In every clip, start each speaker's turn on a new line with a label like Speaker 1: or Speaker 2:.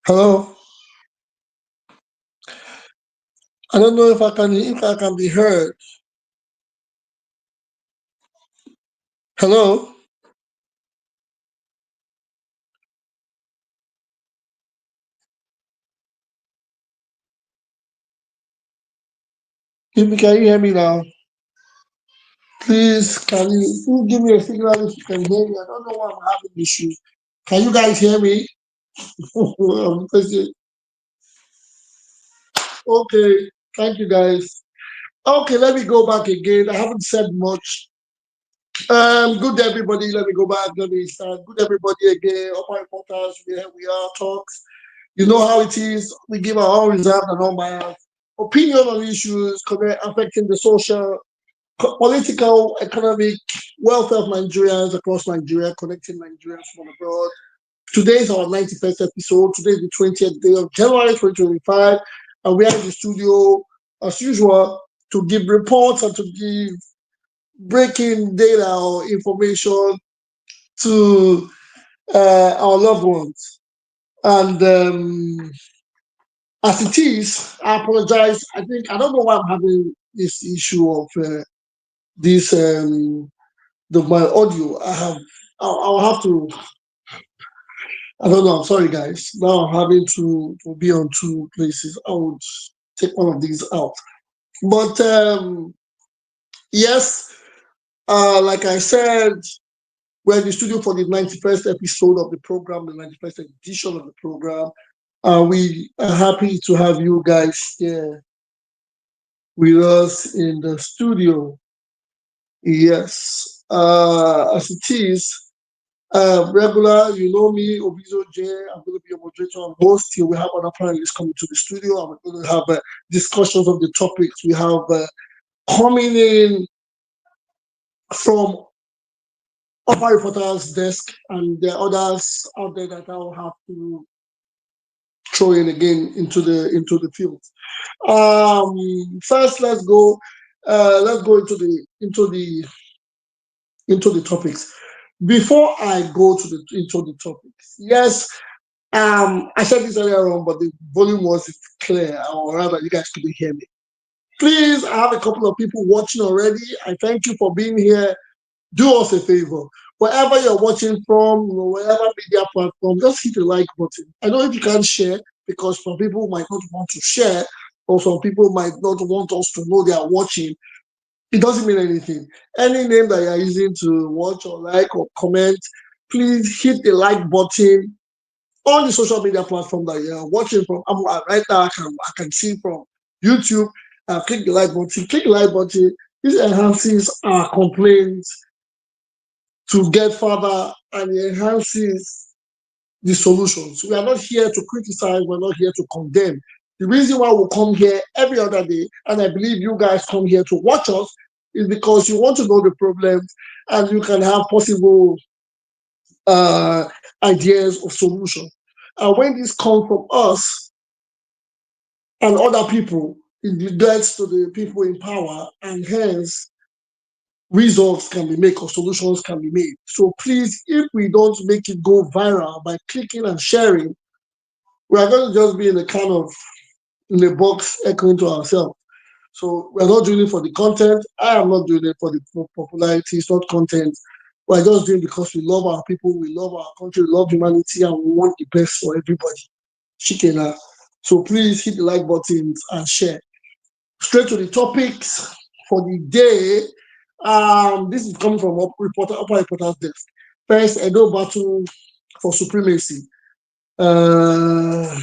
Speaker 1: Hello. I don't know if I can be heard. Hello. Can you hear me now? Please, can you give me a signal if you can hear me? I don't know why I'm having issues. Can you guys hear me? Okay. Thank you guys. Okay, let me go back again. I haven't said much. Good everybody. Let me go back. Let me start. Good everybody again. Upper reporters. Here we are. Talks. You know how it is. We give our own reserved and unbiased opinion on issues affecting the social, political, economic welfare of Nigerians across Nigeria, connecting Nigerians from abroad. Today is our 91st episode. Today is the 20th day of January 2025, and we are in the studio as usual to give reports and to give breaking data or information to our loved ones. And as it is, I apologize. I don't know why I'm having this issue of this my audio. I'll have to. I don't know. I'm sorry, guys. Now I'm having to be on two places. I would take one of these out. But yes, like I said, we're in the studio for the 91st episode of the program, the 91st edition of the program. We are happy to have you guys here with us in the studio. Yes, as it is, regular, you know me, Obizo J. I'm going to be your moderator and host. Here we have other panelists coming to the studio. I'm going to have discussions of the topics we have coming in from Upper Reporter's desk, and there are others out there that I'll have to throw in again into the field. First, let's go. Let's go into the topics. Before I go into the topics, yes, I said this earlier on, but the volume wasn't clear, or rather, you guys couldn't hear me. Please, I have a couple of people watching already. I thank you for being here. Do us a favor. Wherever you're watching from, wherever media platform, just hit the like button. I know if you can't share, because some people might not want to share, or some people might not want us to know they are watching. It doesn't mean anything. Any name that you're using to watch or like or comment, please hit the like button on the social media platform that you're watching from. Right now, I can see from YouTube. Click the like button. Click the like button. This enhances our complaints to get further, and it enhances the solutions. We are not here to criticize. We're not here to condemn. The reason why we come here every other day, and I believe you guys come here to watch us, is because you want to know the problems and you can have possible uh, ideas of solution. And when this comes from us and other people, it gets to the people in power, and hence results can be made or solutions can be made. So please, if we don't make it go viral by clicking and sharing, we are going to just be in a kind of in a box echoing to ourselves. So we're not doing it for the content. I am not doing it for the popularity. It's not content. We're just doing it because we love our people, we love our country, we love humanity, and we want the best for everybody. Shikena. So please hit the like buttons and share. Straight to the topics for the day. This is coming from Upper Reporter's desk. First, Edo Battle for Supremacy. Uh,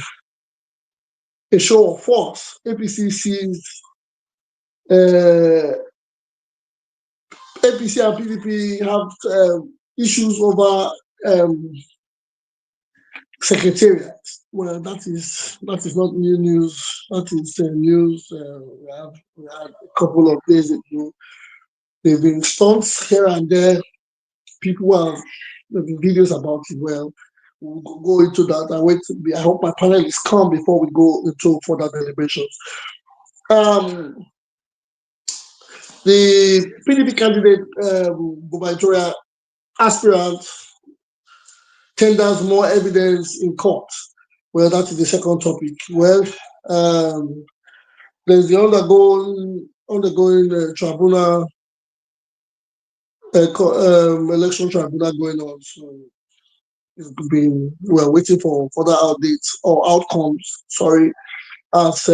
Speaker 1: a show of force. APC sees uh, APC and PDP have issues over um, secretariat. Well, that is not new news. That is news. We had a couple of days ago. There've been stunts here and there. People have there've been videos about it. Well, we'll go into that. I hope my panel is calm before we go into further deliberations. Um, the PDP candidate, gubernatorial aspirant, tenders more evidence in court. Well, that is the second topic. Well, um, there's the ongoing tribunal, election tribunal going on. So it's been, we're waiting for further updates or outcomes. Sorry, as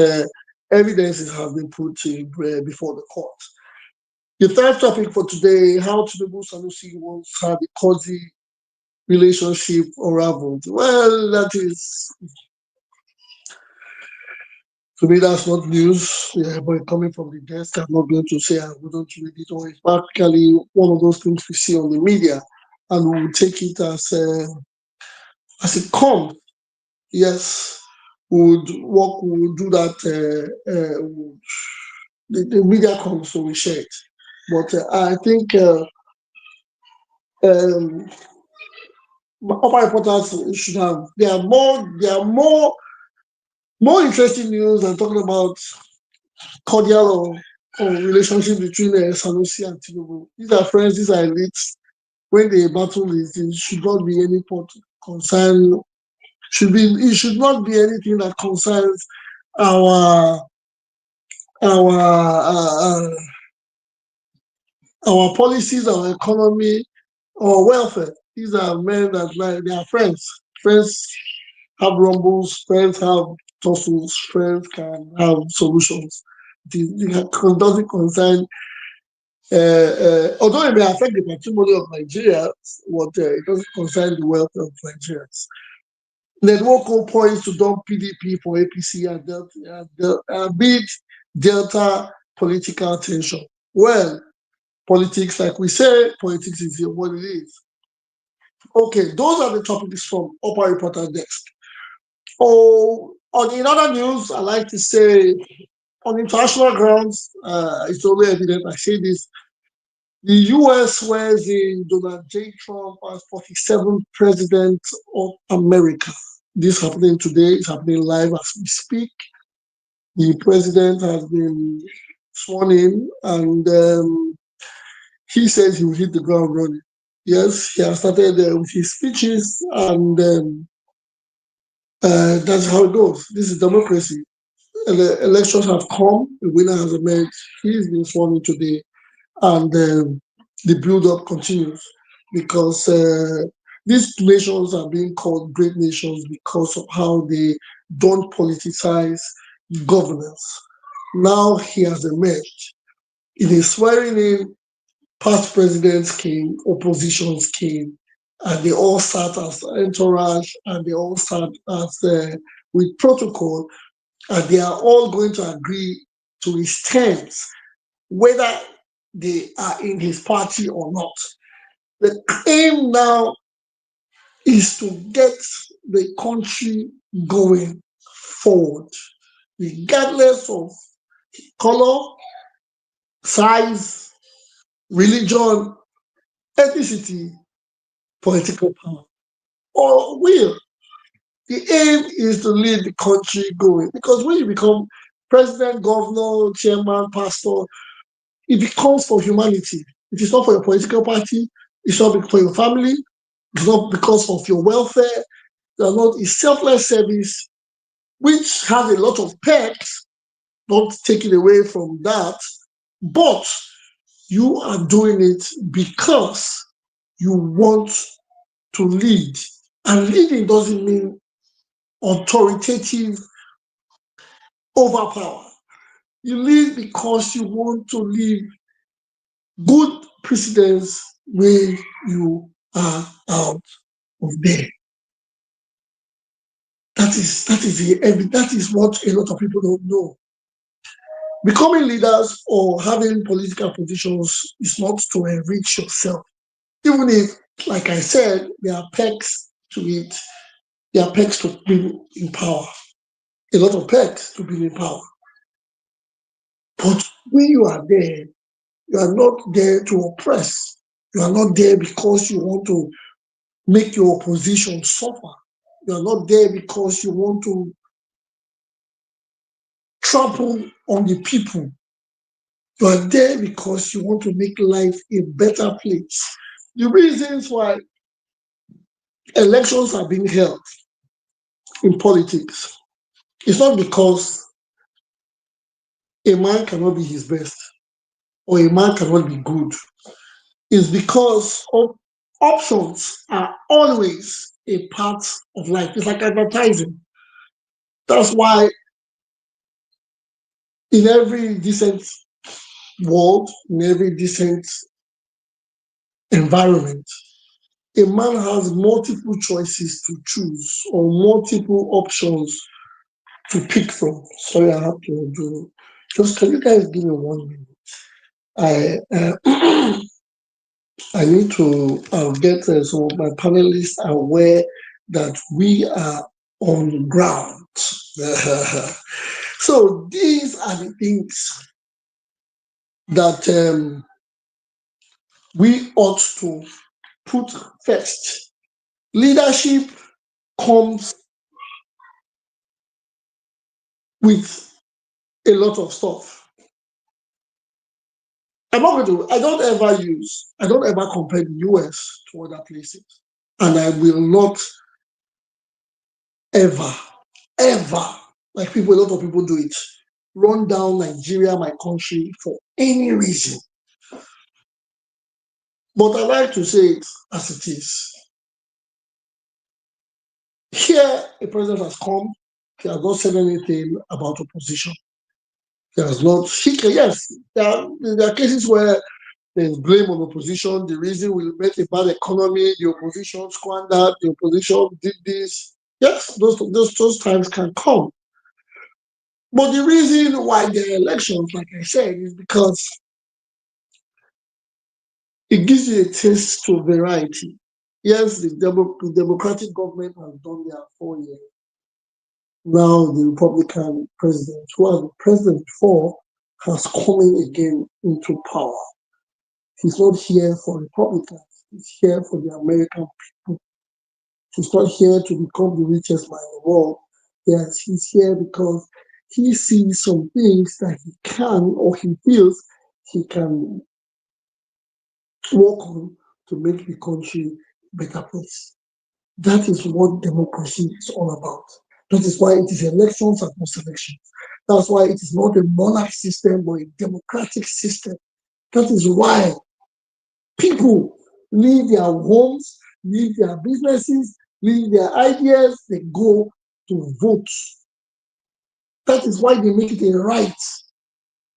Speaker 1: evidences have been put before the court. The third topic for today: how Tinubu Sanusi once had a cozy relationship unraveled. Well, that is, to me, that's not news. Yeah, but coming from the desk, I'm not going to say I wouldn't read it, or it's practically one of those things we see on the media, and we will take it as it comes. Yes, we would do that. The media comes, so we share it. But I think um, upper reporters should have. There are more interesting news than talking about cordial or relationship between Sanusi and Tinubu. These are friends, these are elites. When they battle, it should not be any concern. It should not be anything that concerns our our uh, our policies, our economy, our welfare. These are men that they are friends. Friends have rumbles. Friends have tussles. Friends can have solutions. It doesn't concern. Although it may affect the patrimony of Nigeria, it doesn't concern the wealth of Nigerians. Ned Nwoko points to dump PDP for APC and amid Delta political tension. Well, politics, like we say, politics is what it is. Okay, those are the topics from Upper Reporter Desk. Oh, in other news, I like to say on international grounds, it's only evident I say this. The US swears in Donald J. Trump as 47th president of America. This happening today, it's happening live as we speak. The president has been sworn in, and he says he will hit the ground running. Yes, he has started with his speeches, and that's how it goes. This is democracy. Elections have come, the winner has emerged. He's been sworn in today, and the build-up continues because these nations are being called great nations because of how they don't politicize governance. Now he has emerged. In his swearing in, past presidents came, oppositions came, and they all sat as entourage and they all sat as with protocol, and they are all going to agree to his terms, whether they are in his party or not. The aim now is to get the country going forward, regardless of color, size, religion, ethnicity, political power, or will. The aim is to lead the country going. Because when you become president, governor, chairman, pastor, it becomes for humanity. It is not for your political party. It's not for your family. It's not because of your welfare. It's selfless service, which has a lot of perks, not taken away from that. But you are doing it because you want to lead. And leading doesn't mean authoritative overpower. You lead because you want to leave good precedents when you are out of there. That is what a lot of people don't know. Becoming leaders or having political positions is not to enrich yourself. Even if, like I said, there are perks to it, there are perks to being in power. A lot of perks to being in power. But when you are there, you are not there to oppress. You are not there because you want to make your opposition suffer. You are not there because you want to trample on the people. You are there because you want to make life a better place. The reasons why elections are being held in politics, it's not because a man cannot be his best or a man cannot be good. It's because options are always a part of life. It's like advertising. That's why in every decent world, in every decent environment, a man has multiple choices to choose or multiple options to pick from. Sorry, I have to do. Just can you guys give me 1 minute? I I need to get some of my panelists aware that we are on ground. So these are the things that we ought to put first. Leadership comes with a lot of stuff. I don't ever compare the US to other places. And I will not ever, like a lot of people do it, run down Nigeria, my country, for any reason. But I like to say it as it is. Here, a president has come, he has not said anything about opposition. He has not, yes, there are cases where there's blame on opposition. The reason we met a bad economy, the opposition squandered, the opposition did this. Yes, those times can come. But the reason why there are elections, like I said, is because it gives you a taste to variety. Yes, the Democratic government has done their 4 years. Now the Republican president, who was the president before, has come in again into power. He's not here for Republicans. He's here for the American people. He's not here to become the richest man in the world. Yes, he's here because he sees some things that he can or he feels he can work on to make the country a better place. That is what democracy is all about. That is why it is elections and post-elections. That's why it is not a monarch system but a democratic system. That is why people leave their homes, leave their businesses, leave their ideas, they go to vote. That is why they make it a right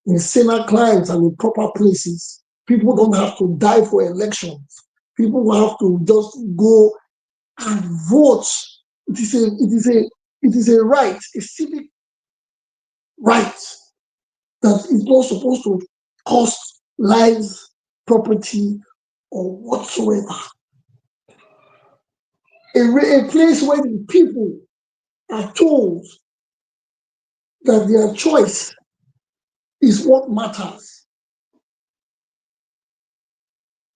Speaker 1: in Senate clients and in proper places. People don't have to die for elections. People have to just go and vote. It is a right, a civic right that is not supposed to cost lives, property, or whatsoever. A place where the people are told that their choice is what matters.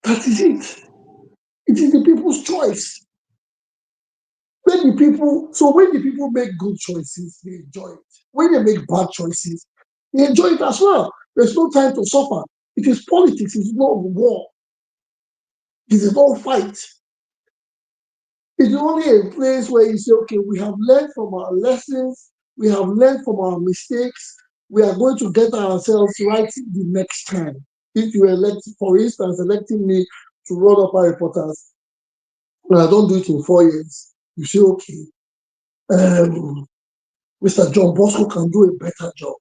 Speaker 1: That is it. It is the people's choice. When the people make good choices, they enjoy it. When they make bad choices, they enjoy it as well. There's no time to suffer. It is politics, it's not war. It is not fight. It's only a place where you say, okay, we have learned from our lessons, we have learned from our mistakes, we are going to get ourselves right the next time. If you elect, for instance, electing me to run up our reporters, and I don't do it in 4 years, you say, okay, Mr. John Bosco can do a better job.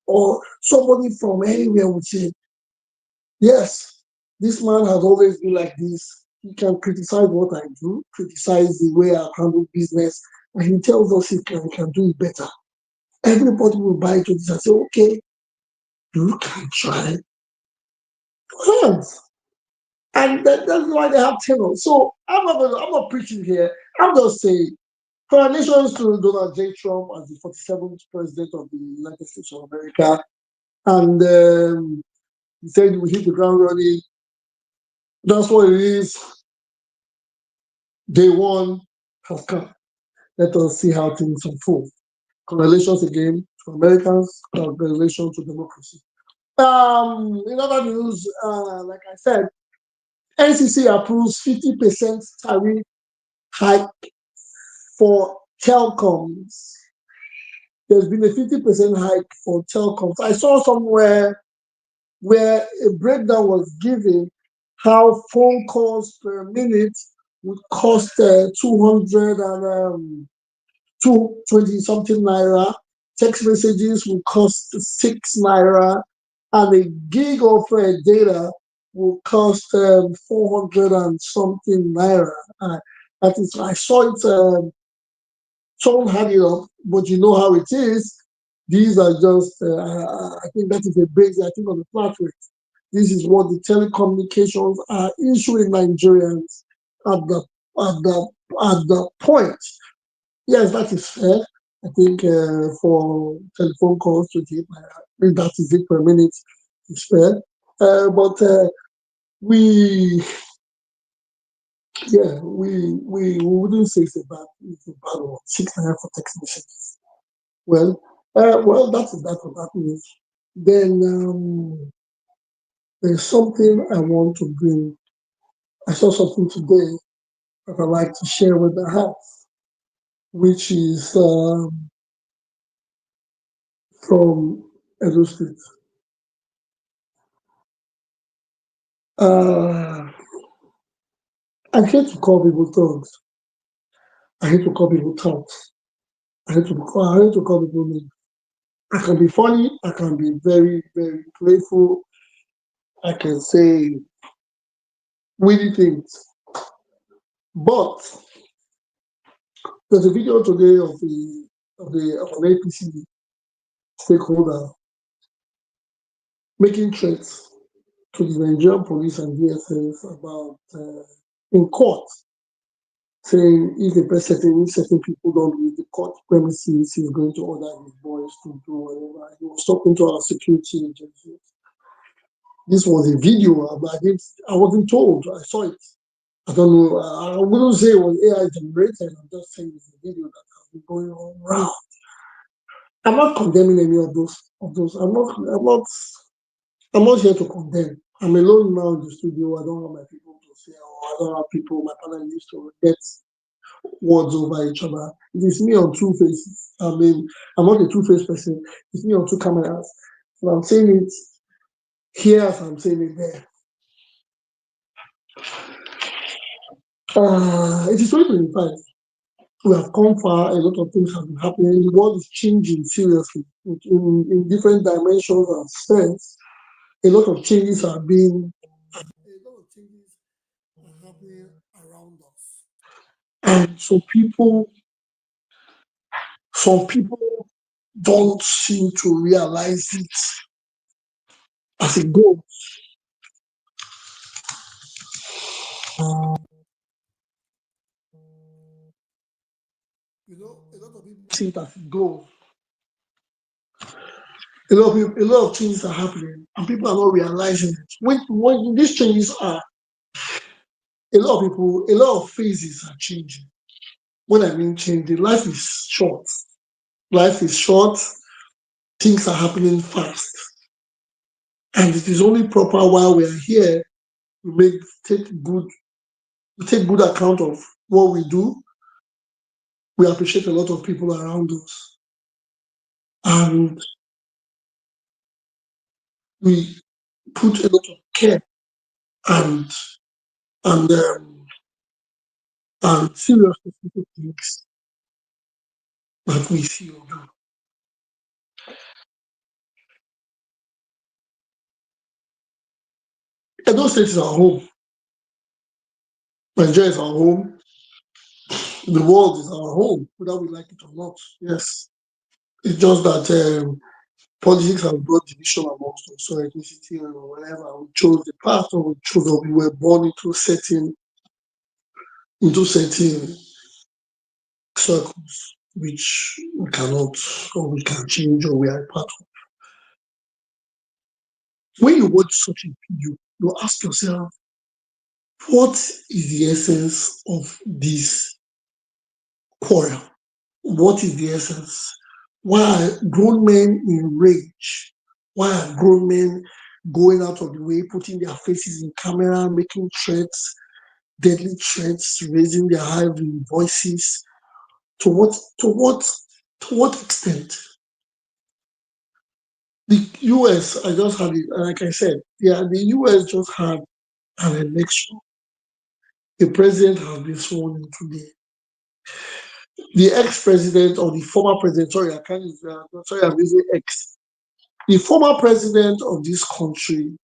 Speaker 1: Or somebody from anywhere would say, yes, this man has always been like this. He can criticize what I do, criticize the way I handle business, and he tells us he can do it better. Everybody will buy into this and say, okay, you can try. Hands. And that's why they have tenors. So I'm not preaching here. I'm just saying, congratulations to Donald J. Trump as the 47th president of the United States of America. And he said we hit the ground running. That's what it is. Day one has come. Let us see how things unfold. Congratulations again to Americans. Congratulations to democracy. In other news, like I said, NCC approves 50% tariff hike for telecoms. There's been a 50% hike for telecoms. I saw somewhere where a breakdown was given how phone calls per minute would cost 200 and 220 something naira. Text messages will cost 6 naira, and a gig of data will cost 400 and something naira. That is, I saw it. Someone had it up, but you know how it is. These are just, I think that is a base, I think, on the flat rate. This is what the telecommunications are issuing Nigerians at the at the at the point. Yes, that is fair. I think for telephone calls to keep, I think that is it per minute is fair. But we, yeah, we wouldn't say it's a bad one. 6 naira for text messages. Well, that is that what that means. Then there's something I want to bring. I saw something today that I'd like to share with the house, which is from Edo State. Uh, I hate to call people thugs. I hate to call people touts. I hate to call people names. I can be funny. I can be very, very playful. I can say witty things. But there's a video today of an APC stakeholder making threats to the Nigerian police and DSS about in court, saying if certain people don't leave the court premises, he's going to order his boys to do whatever. He was talking to our security agencies. This was a video. I wasn't told. I saw it. I don't know. I wouldn't say it was AI generated. I'm just saying it's a video that has been going on around. I'm not condemning any of those. I'm not. I'm not here to condemn. I'm alone now in the studio. I don't have my people to say, or I don't have people, my panel used to get words over each other. It is me on two faces. I mean, I'm not a two-faced person. It's me on two cameras. And I'm saying it here as I'm saying it there. It is 2025. We have come far. A lot of things have been happening. The world is changing seriously in different dimensions and sense. A lot of changes are happening around us. And so some people don't seem to realize it as a goal. A lot of people see it as a goal. A lot of changes are happening, and people are not realizing it. When these changes are, a lot of phases are changing. When I mean changing, life is short. Life is short. Things are happening fast, and it is only proper while we are here we take good account of what we do. We appreciate a lot of people around us, and we put a lot of care and and um, and seriousness into things that we see or do. Edo State is our home. Nigeria is our home. The world is our home, whether we like it or not. Yes, it's just that politics has brought division amongst us, so ethnicity or whatever. We chose the path, or we chose, or we were born into certain circles which we cannot or we can change or we are a part of. When you watch such a video, you ask yourself, what is the essence of this quarrel? What is the essence? Why are grown men in rage? Why are grown men going out of the way, putting their faces in camera, making threats, deadly threats, raising their high voices? To what extent? The US, I just had it, like I said, the US just had an election. The president has been sworn in today. The ex-president or the former president, sorry, I can't use sorry, I'm using ex. The former president of this country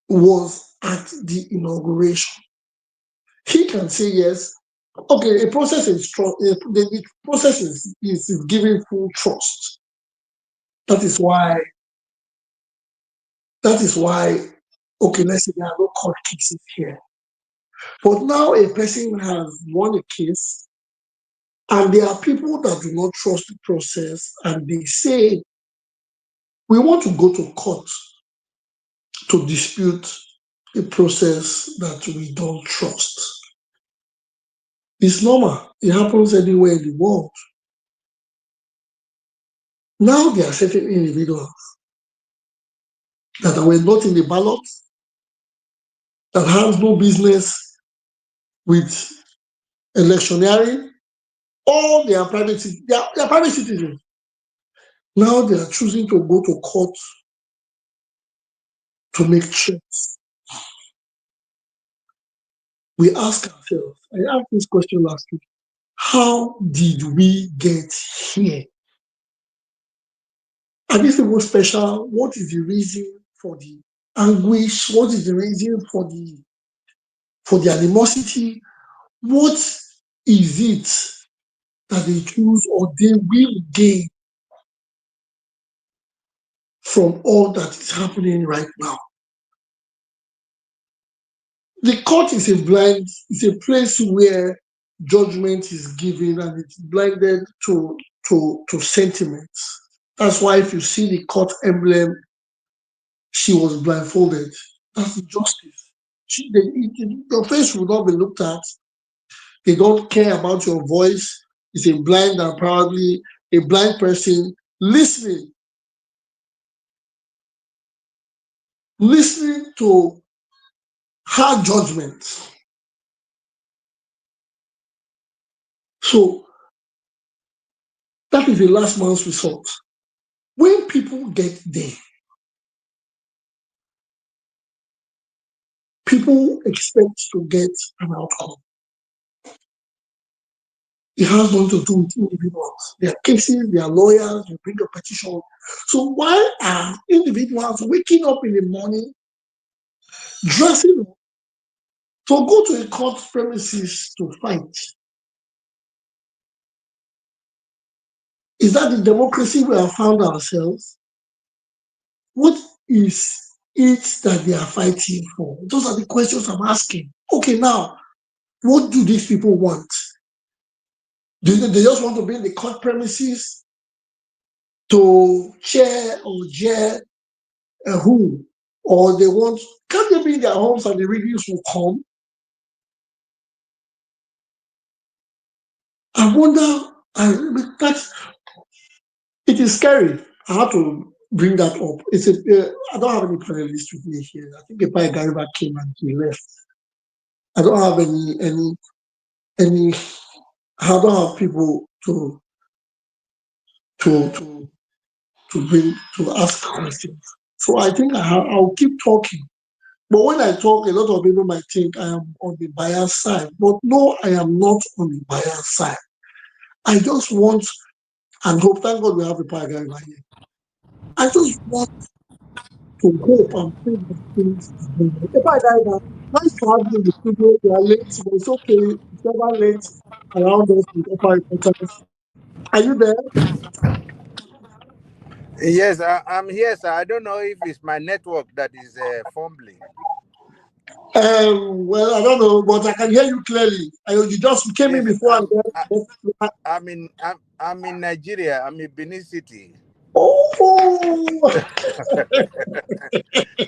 Speaker 1: was at the inauguration. He can say yes. Okay, a process is the process is giving full trust. That is why. Okay, let's say there are no court cases here. But now a person has won a case, and there are people that do not trust the process, and they say, we want to go to court to dispute a process that we don't trust. It's normal. It happens anywhere in the world. Now there are certain individuals that were not in the ballot, that have no business with electioneering, or they are private citizens. Now they are choosing to go to court to make checks. We ask ourselves, I asked this question last week, how did we get here? Are these people special? What is the reason for the anguish? What is the reason for the animosity? What is it that they choose or they will gain from all that is happening right now? The court is a place where judgment is given, and it's blinded to sentiments. That's why if you see the court emblem, she was blindfolded. That's the justice. Your face will not be looked at. They don't care about your voice. It's a blind and probably a blind person listening to her judgment. So that is the last man's resort. When people get there, people expect to get an outcome. It has nothing to do with individuals. There are cases, there are lawyers, you bring a petition. So why are individuals waking up in the morning, dressing up, to go to a court premises to fight? Is that the democracy we have found ourselves? What is it that they are fighting for? Those are the questions I'm asking. Okay, now, what do these people want? Do they just want to be in the court premises to cheer or jeer who? Or can't they be in their homes and the reviews will come? I wonder, it is scary. I have to bring that up. I don't have any panelists with me here. I think Epai Gariba came and he left. I don't have any. I don't have people to ask questions. So I think I'll keep talking. But when I talk, a lot of people might think I am on the bias side. But no, I am not on the bias side. I just want and hope. Thank God we have a paragraph here. I just want to hope and pray that things are going on. If I die now, nice to have you in the studio. You are late, but it's okay. It's never late around us with upper reporters. Are you there?
Speaker 2: Yes, I'm here, sir. I don't know if it's my network that is fumbling.
Speaker 1: Well, I don't know, but I can hear you clearly. You just came in before.
Speaker 2: I'm in Nigeria. I'm in Benin City.
Speaker 1: Oh.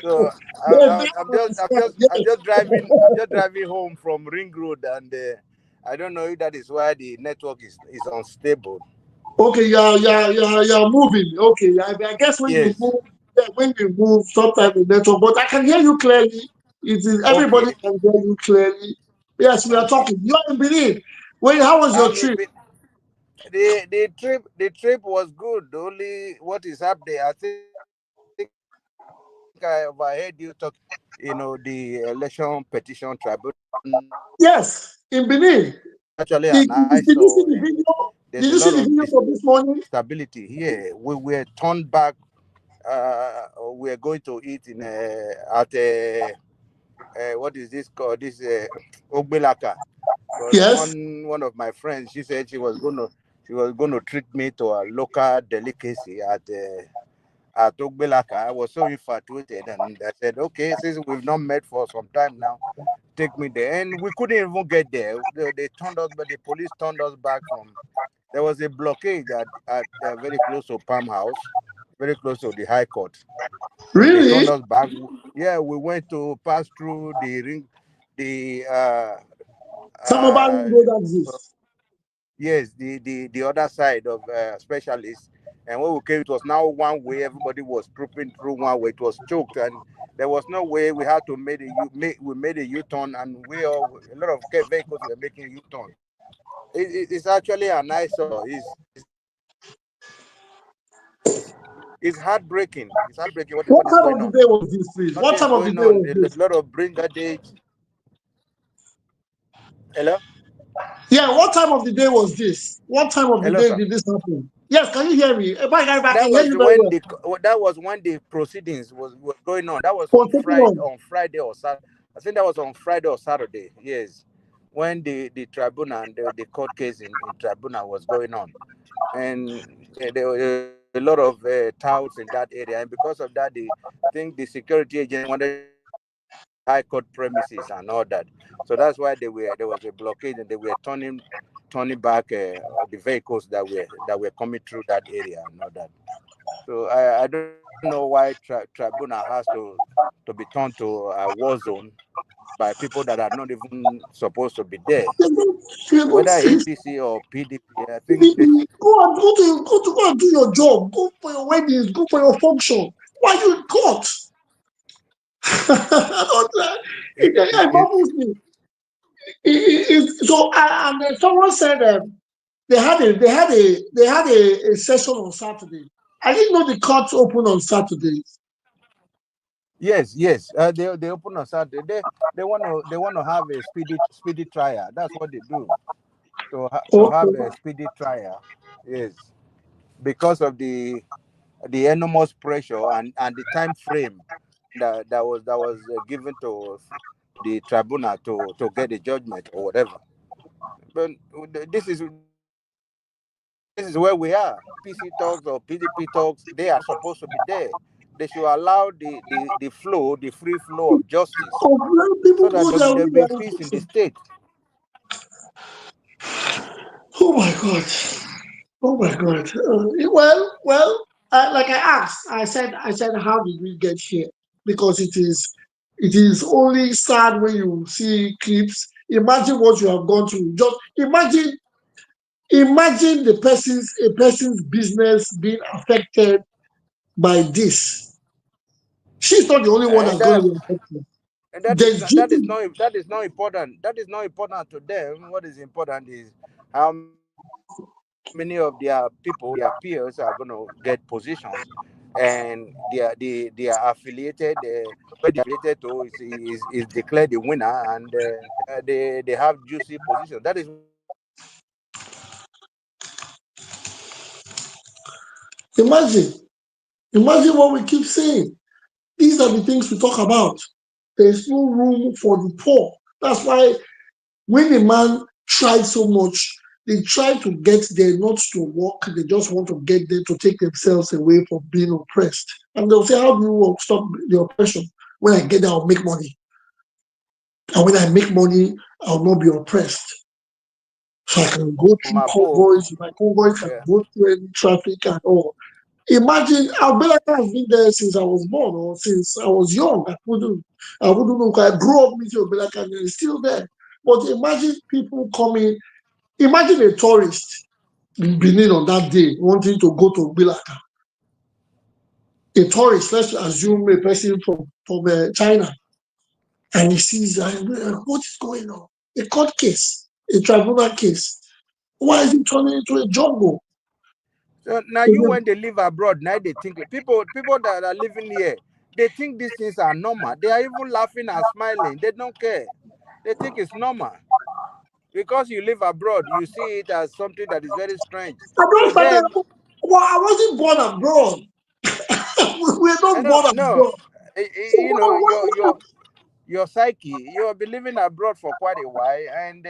Speaker 2: So I'm just driving home from Ring Road, and I don't know if that is why the network is unstable.
Speaker 1: Okay, you're moving. Okay, I guess when you move, sometimes the network. But I can hear you clearly. Everybody can hear you clearly. Yes, we are talking. You're in Benin. Wait, how was your trip?
Speaker 2: The trip was good. Only what is happening, I think I overheard you talk. The election petition tribunal.
Speaker 1: Yes, in Benin.
Speaker 2: Actually an
Speaker 1: Did you
Speaker 2: eyesore,
Speaker 1: see the
Speaker 2: and
Speaker 1: video?
Speaker 2: there's
Speaker 1: Did
Speaker 2: a
Speaker 1: you see
Speaker 2: lot
Speaker 1: the
Speaker 2: of
Speaker 1: video for this morning?
Speaker 2: stability here. We were turned back. We are going to eat in at what is this called? This Ogbelaka. Because
Speaker 1: Yes.
Speaker 2: one of my friends, she said she was gonna treat me to a local delicacy at Ogbelaka. I was so infatuated, and I said, okay, since we've not met for some time now, take me there. And we couldn't even get there. They turned us, but the police turned us back from. There was a blockade at very close to Palm House, very close to the High Court, and they
Speaker 1: Really?
Speaker 2: turned us back. Yeah, we went to pass through the ring, the
Speaker 1: Some of us
Speaker 2: uh,
Speaker 1: know that this.
Speaker 2: yes, the other side of specialists. And when we came, it was now one way. Everybody was trooping through one way. It was choked, and there was no way. We had to we made a U-turn, and a lot of vehicles were making U-turn. It's actually a nice saw. It's heartbreaking. It's heartbreaking
Speaker 1: What
Speaker 2: what is
Speaker 1: time
Speaker 2: going
Speaker 1: of the
Speaker 2: on.
Speaker 1: day was this, please? What
Speaker 2: Nothing is
Speaker 1: time of the
Speaker 2: going
Speaker 1: day
Speaker 2: on.
Speaker 1: was
Speaker 2: A
Speaker 1: this?
Speaker 2: lot of brigade. Hello,
Speaker 1: Yeah, what time of the day was this? What time of the
Speaker 2: hello,
Speaker 1: day
Speaker 2: sir.
Speaker 1: did this happen? Yes, can you hear me? If I
Speaker 2: That
Speaker 1: can hear
Speaker 2: was
Speaker 1: you very
Speaker 2: when
Speaker 1: well.
Speaker 2: the proceedings was going on. That was
Speaker 1: For taking on.
Speaker 2: On Friday or Saturday. I think that was on Friday or Saturday. Yes, when the tribunal and the court case in tribunal was going on, and there were a lot of touts in that area, and because of that, I think the security agents wanted to secure the high court premises and all that. So that's why there was a blockade, and they were turning back the vehicles that were coming through that area and all that. So I don't know why tribunal has to be turned to a war zone by people that are not even supposed to be there,
Speaker 1: You don't
Speaker 2: whether
Speaker 1: face.
Speaker 2: APC or PDP. I think they
Speaker 1: Go and do your job. Go for your weddings. Go for your function. Why are you in court? I don't. It
Speaker 2: it,
Speaker 1: baffles me. And then someone said they had a session on Saturday. I didn't know the courts open on Saturdays.
Speaker 2: yes. They open on Saturday. They want to have a speedy trial. That's what they do. To have
Speaker 1: Okay.
Speaker 2: a speedy trial. Yes, because of the enormous pressure and the time frame that was given to the tribunal to get a judgment or whatever. But this is where we are. PC talks or PDP talks, they are supposed to be there. They should allow the free flow of justice
Speaker 1: People
Speaker 2: so that
Speaker 1: go their
Speaker 2: there'll
Speaker 1: way.
Speaker 2: be peace in the state.
Speaker 1: Oh my God. Oh my God. Like I asked, I said, how did we get here? Because it is only sad when you see clips. Imagine what you have gone through. Just imagine a person's business being affected by this. She's not the only one
Speaker 2: And
Speaker 1: that's going
Speaker 2: that
Speaker 1: to be affected.
Speaker 2: and that is
Speaker 1: There's
Speaker 2: not that is
Speaker 1: GP.
Speaker 2: not that is not important. That is not important to them. What is important is how many of their people, their peers, are going to get positions, and they are affiliated. Where they are affiliated to is declared the winner, and they have juicy positions. That is what is important.
Speaker 1: Imagine. Imagine what we keep saying. These are the things we talk about. There's no room for the poor. That's why when a man tries so much, they try to get there not to work. They just want to get there to take themselves away from being oppressed. And they'll say, how do you work? Stop the oppression. When I get there, I'll make money. And when I make money, I'll not be oppressed. So I can go through
Speaker 2: From above.
Speaker 1: convoys. My convoys can
Speaker 2: Yeah.
Speaker 1: go through any traffic and all. Imagine Albelaka has been there since I was born or since I was young. I wouldn't know. I grew up with Albelaka and it's still there. But imagine people coming. Imagine a tourist in Benin on that day wanting to go to Bilaka. A tourist, let's assume a person from China, and he sees what is going on? A court case. a tribunal case. Why is it turning into a jungle?
Speaker 2: So now you when they live abroad, now they think people that are living here, they think these things are normal. They are even laughing and smiling. They don't care. They think it's normal. Because you live abroad, you see it as something that is very strange.
Speaker 1: I
Speaker 2: To
Speaker 1: don't find
Speaker 2: them,
Speaker 1: well, I wasn't born abroad. We're
Speaker 2: I
Speaker 1: not
Speaker 2: don't
Speaker 1: born
Speaker 2: no,
Speaker 1: abroad. So
Speaker 2: you know your psyche. You have been living abroad for quite a while, and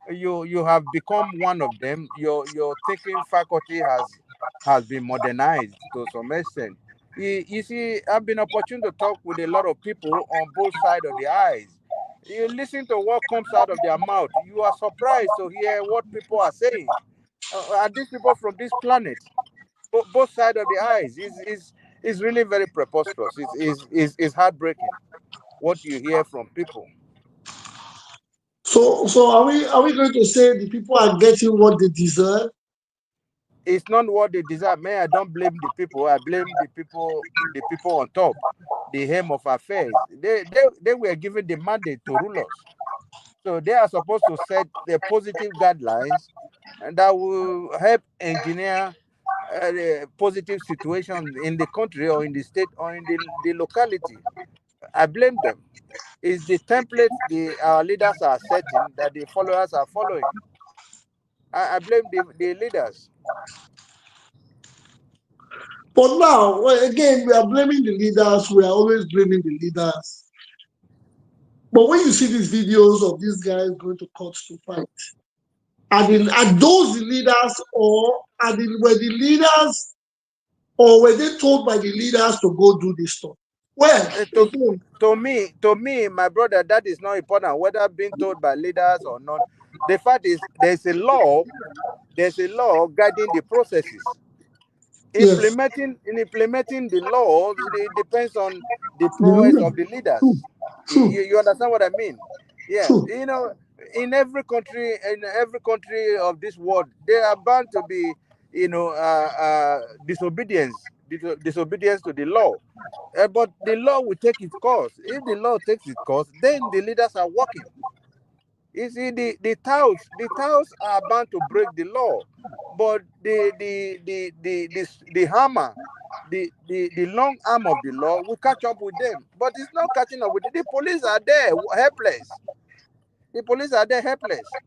Speaker 2: you have become one of them. Your thinking faculty has been modernized to some extent. You see, I've been opportune to talk with a lot of people on both sides of the eyes. You listen to what comes out of their mouth. You are surprised to hear what people are saying. Are these people from this planet? Both sides of the eyes is really very preposterous. It's heartbreaking what you hear from people.
Speaker 1: so are we going to say the people are getting what they deserve?
Speaker 2: It's not what they deserve. Man, I don't blame the people. I blame the people on top, the helm of affairs. They were given the mandate to rule us. So they are supposed to set the positive guidelines and that will help engineer the positive situation in the country or in the state or in the locality. I blame them. It's the template our leaders are setting that the followers are following. I blame the leaders.
Speaker 1: But now, well, again, we are blaming the leaders. We are always blaming the leaders. But when you see these videos of these guys going to court to fight, are those the leaders, or were the leaders, or were they told by the leaders to go do this stuff? Well,
Speaker 2: Uh, to,
Speaker 1: again,
Speaker 2: to me, my brother, that is not important, whether being told by leaders or not. The fact is, there's a law guiding the processes.
Speaker 1: yes,
Speaker 2: In implementing the laws, it depends on the
Speaker 1: the
Speaker 2: prowess
Speaker 1: leader,
Speaker 2: of the
Speaker 1: true,
Speaker 2: leaders.
Speaker 1: true,
Speaker 2: You understand what I mean? Yeah,
Speaker 1: true.
Speaker 2: in every country of this world, there are bound to be, disobedience to the law. But the law will take its course. If the law takes its course, then the leaders are working. You see, the touts are bound to break the law, but the hammer, the long arm of the law will catch up with them. But it's not catching up with the police are there helpless. The police are there helpless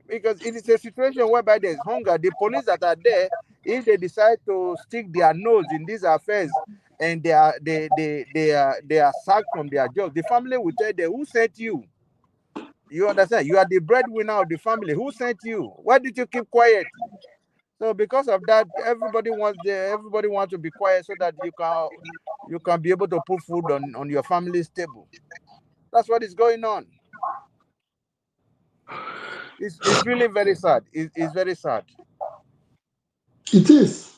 Speaker 2: because it is a situation whereby there's hunger. The police that are there, if they decide to stick their nose in these affairs and they are sacked from their jobs, the family will tell them, who sent you? You understand? You are the breadwinner of the family. Who sent you? Why did you keep quiet? So because of that, everybody wants to be quiet so that you can be able to put food on your family's table. That's what is going on. It's really very sad. It's very sad.
Speaker 1: It is.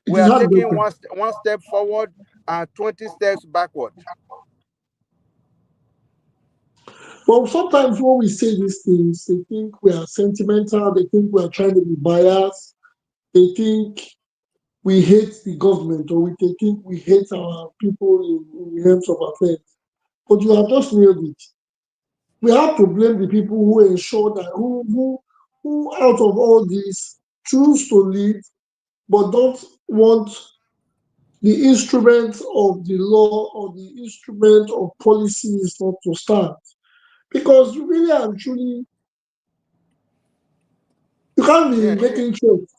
Speaker 1: It
Speaker 2: We
Speaker 1: is
Speaker 2: are taking
Speaker 1: heartbreaking.
Speaker 2: one step forward and 20 steps backward.
Speaker 1: But sometimes when we say these things, they think we are sentimental. They think we are trying to be biased. They think we hate the government, or they think we hate our people in the hands of affairs. But you have just nailed it. We have to blame the people who ensure that who out of all this choose to lead but don't want the instrument of the law or the instrument of policies not to stand. Because really and truly, you can't be
Speaker 2: Yeah,
Speaker 1: making choice.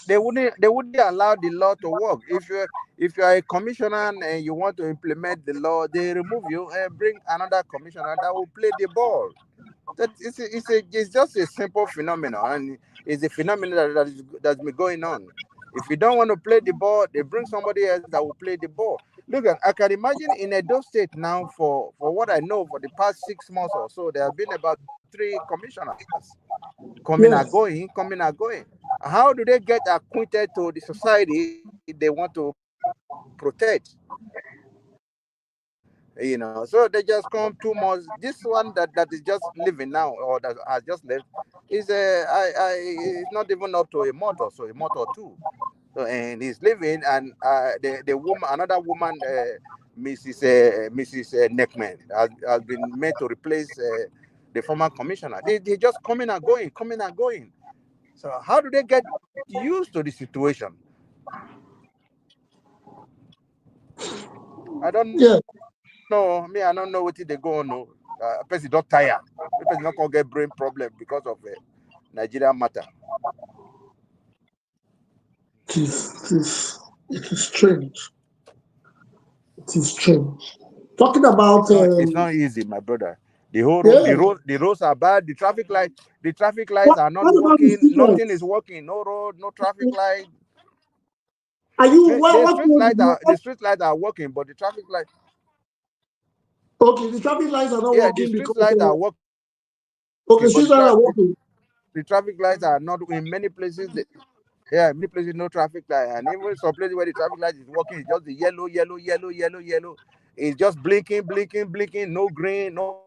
Speaker 2: they wouldn't allow the law to work. If you're a commissioner and you want to implement the law, they remove you and bring another commissioner that will play the ball. It's just a simple phenomenon, and it's a phenomenon that's been going on. If you don't want to play the ball, they bring somebody else that will play the ball. Look, I can imagine in Edo State now, for what I know, for the past 6 months or so, there have been about 3 commissioners
Speaker 1: Yes.
Speaker 2: coming and going. How do they get acquainted to the society they want to protect? So they just come 2 months. This one that is just living now, or that has just left, is it's not even up to a month or so, a month or two. So, and he's living, and the woman, another woman, Mrs. Neckman, has been made to replace. the former commissioner. They just coming and going, coming and going. So how do they get used to the situation? I don't
Speaker 1: Yeah,
Speaker 2: know. Me, I don't know what they go on. No. Person don't tire. The person not gonna get brain problem because of Nigerian matter.
Speaker 1: it is strange. It is strange. Talking about
Speaker 2: It's not easy, my brother. The whole road,
Speaker 1: yeah.
Speaker 2: the roads are bad. The traffic lights
Speaker 1: What
Speaker 2: are not
Speaker 1: what about the
Speaker 2: working.
Speaker 1: street
Speaker 2: Nothing is
Speaker 1: lights?
Speaker 2: working. No road, no traffic light.
Speaker 1: Are you
Speaker 2: The
Speaker 1: what
Speaker 2: street
Speaker 1: road did
Speaker 2: light
Speaker 1: you
Speaker 2: are the street lights are working, but the traffic light,
Speaker 1: okay, the traffic lights are not
Speaker 2: yeah, the
Speaker 1: working
Speaker 2: street
Speaker 1: because
Speaker 2: lights are working, but
Speaker 1: okay, street lights are working.
Speaker 2: the traffic lights are not in many places. Yeah, many places no traffic light, and even some places where the traffic light is working, it's just the yellow, yellow, yellow, yellow, yellow. It's just blinking, blinking, blinking. No green, no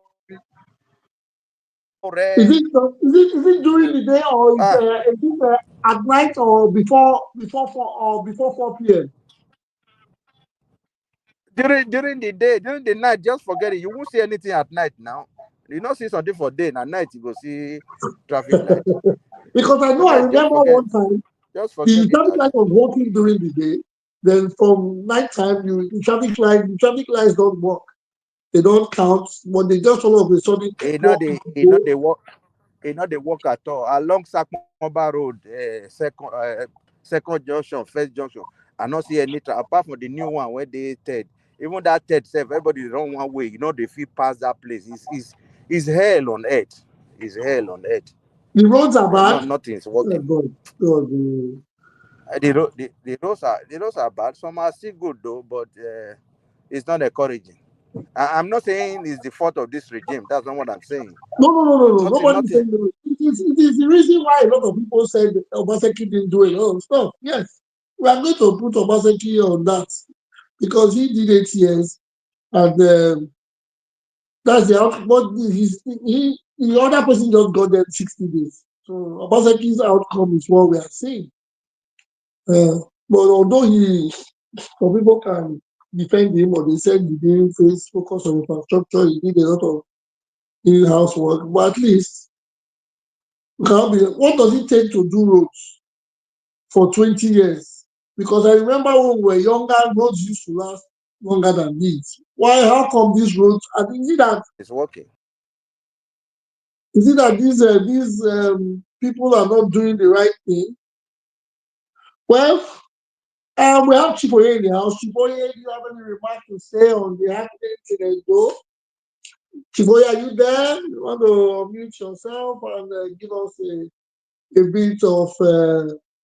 Speaker 2: red.
Speaker 1: Is it during the day or
Speaker 2: Ah,
Speaker 1: is it at night or before 4 p.m.?
Speaker 2: during the day, during the night, just forget it. You won't see anything at night now. You not see something for day, and at night you go see traffic light.
Speaker 1: Because I know I
Speaker 2: Forget, just
Speaker 1: remember
Speaker 2: forget,
Speaker 1: one time
Speaker 2: just
Speaker 1: the
Speaker 2: forget it.
Speaker 1: traffic light was working during the day. Then from night time, the traffic lights don't work. They don't count, but they just all of a sudden work.
Speaker 2: They work. They work at all along Sakmoba Road, second junction, first junction. I not see any apart from the new one where they third. Even that third self, everybody run one way. They feel past that place. It's hell on earth. It's hell on earth.
Speaker 1: The roads are bad.
Speaker 2: Nothing's
Speaker 1: Oh,
Speaker 2: working.
Speaker 1: God,
Speaker 2: The roads are bad. Some are still good though, but it's not encouraging. I'm not saying it's the fault of this regime. That's not what I'm saying.
Speaker 1: no, no, no, no, no. Nobody is
Speaker 2: Nothing.
Speaker 1: saying no. It is the reason why a lot of people said Obaseki didn't do a lot of stuff. Yes, we are going to put Obaseki on that because he did 8 years and that's the out. But the other person just got them 60 days. So Obaseki's outcome is what we are seeing. Uh, but although some people can defend him or they said he didn't face focus on infrastructure, he did a lot of in-house work, but at least what does it take to do roads for 20 years? Because I remember when we were younger, roads used to last longer than this. Why? How come these roads? I think
Speaker 2: It's working.
Speaker 1: these people are not doing the right thing? Well, we have Chiboye in the house. Chiboye, do you have any remark to say on the happenings in Edo? Chiboye, are you there? You want to mute yourself and give us a bit of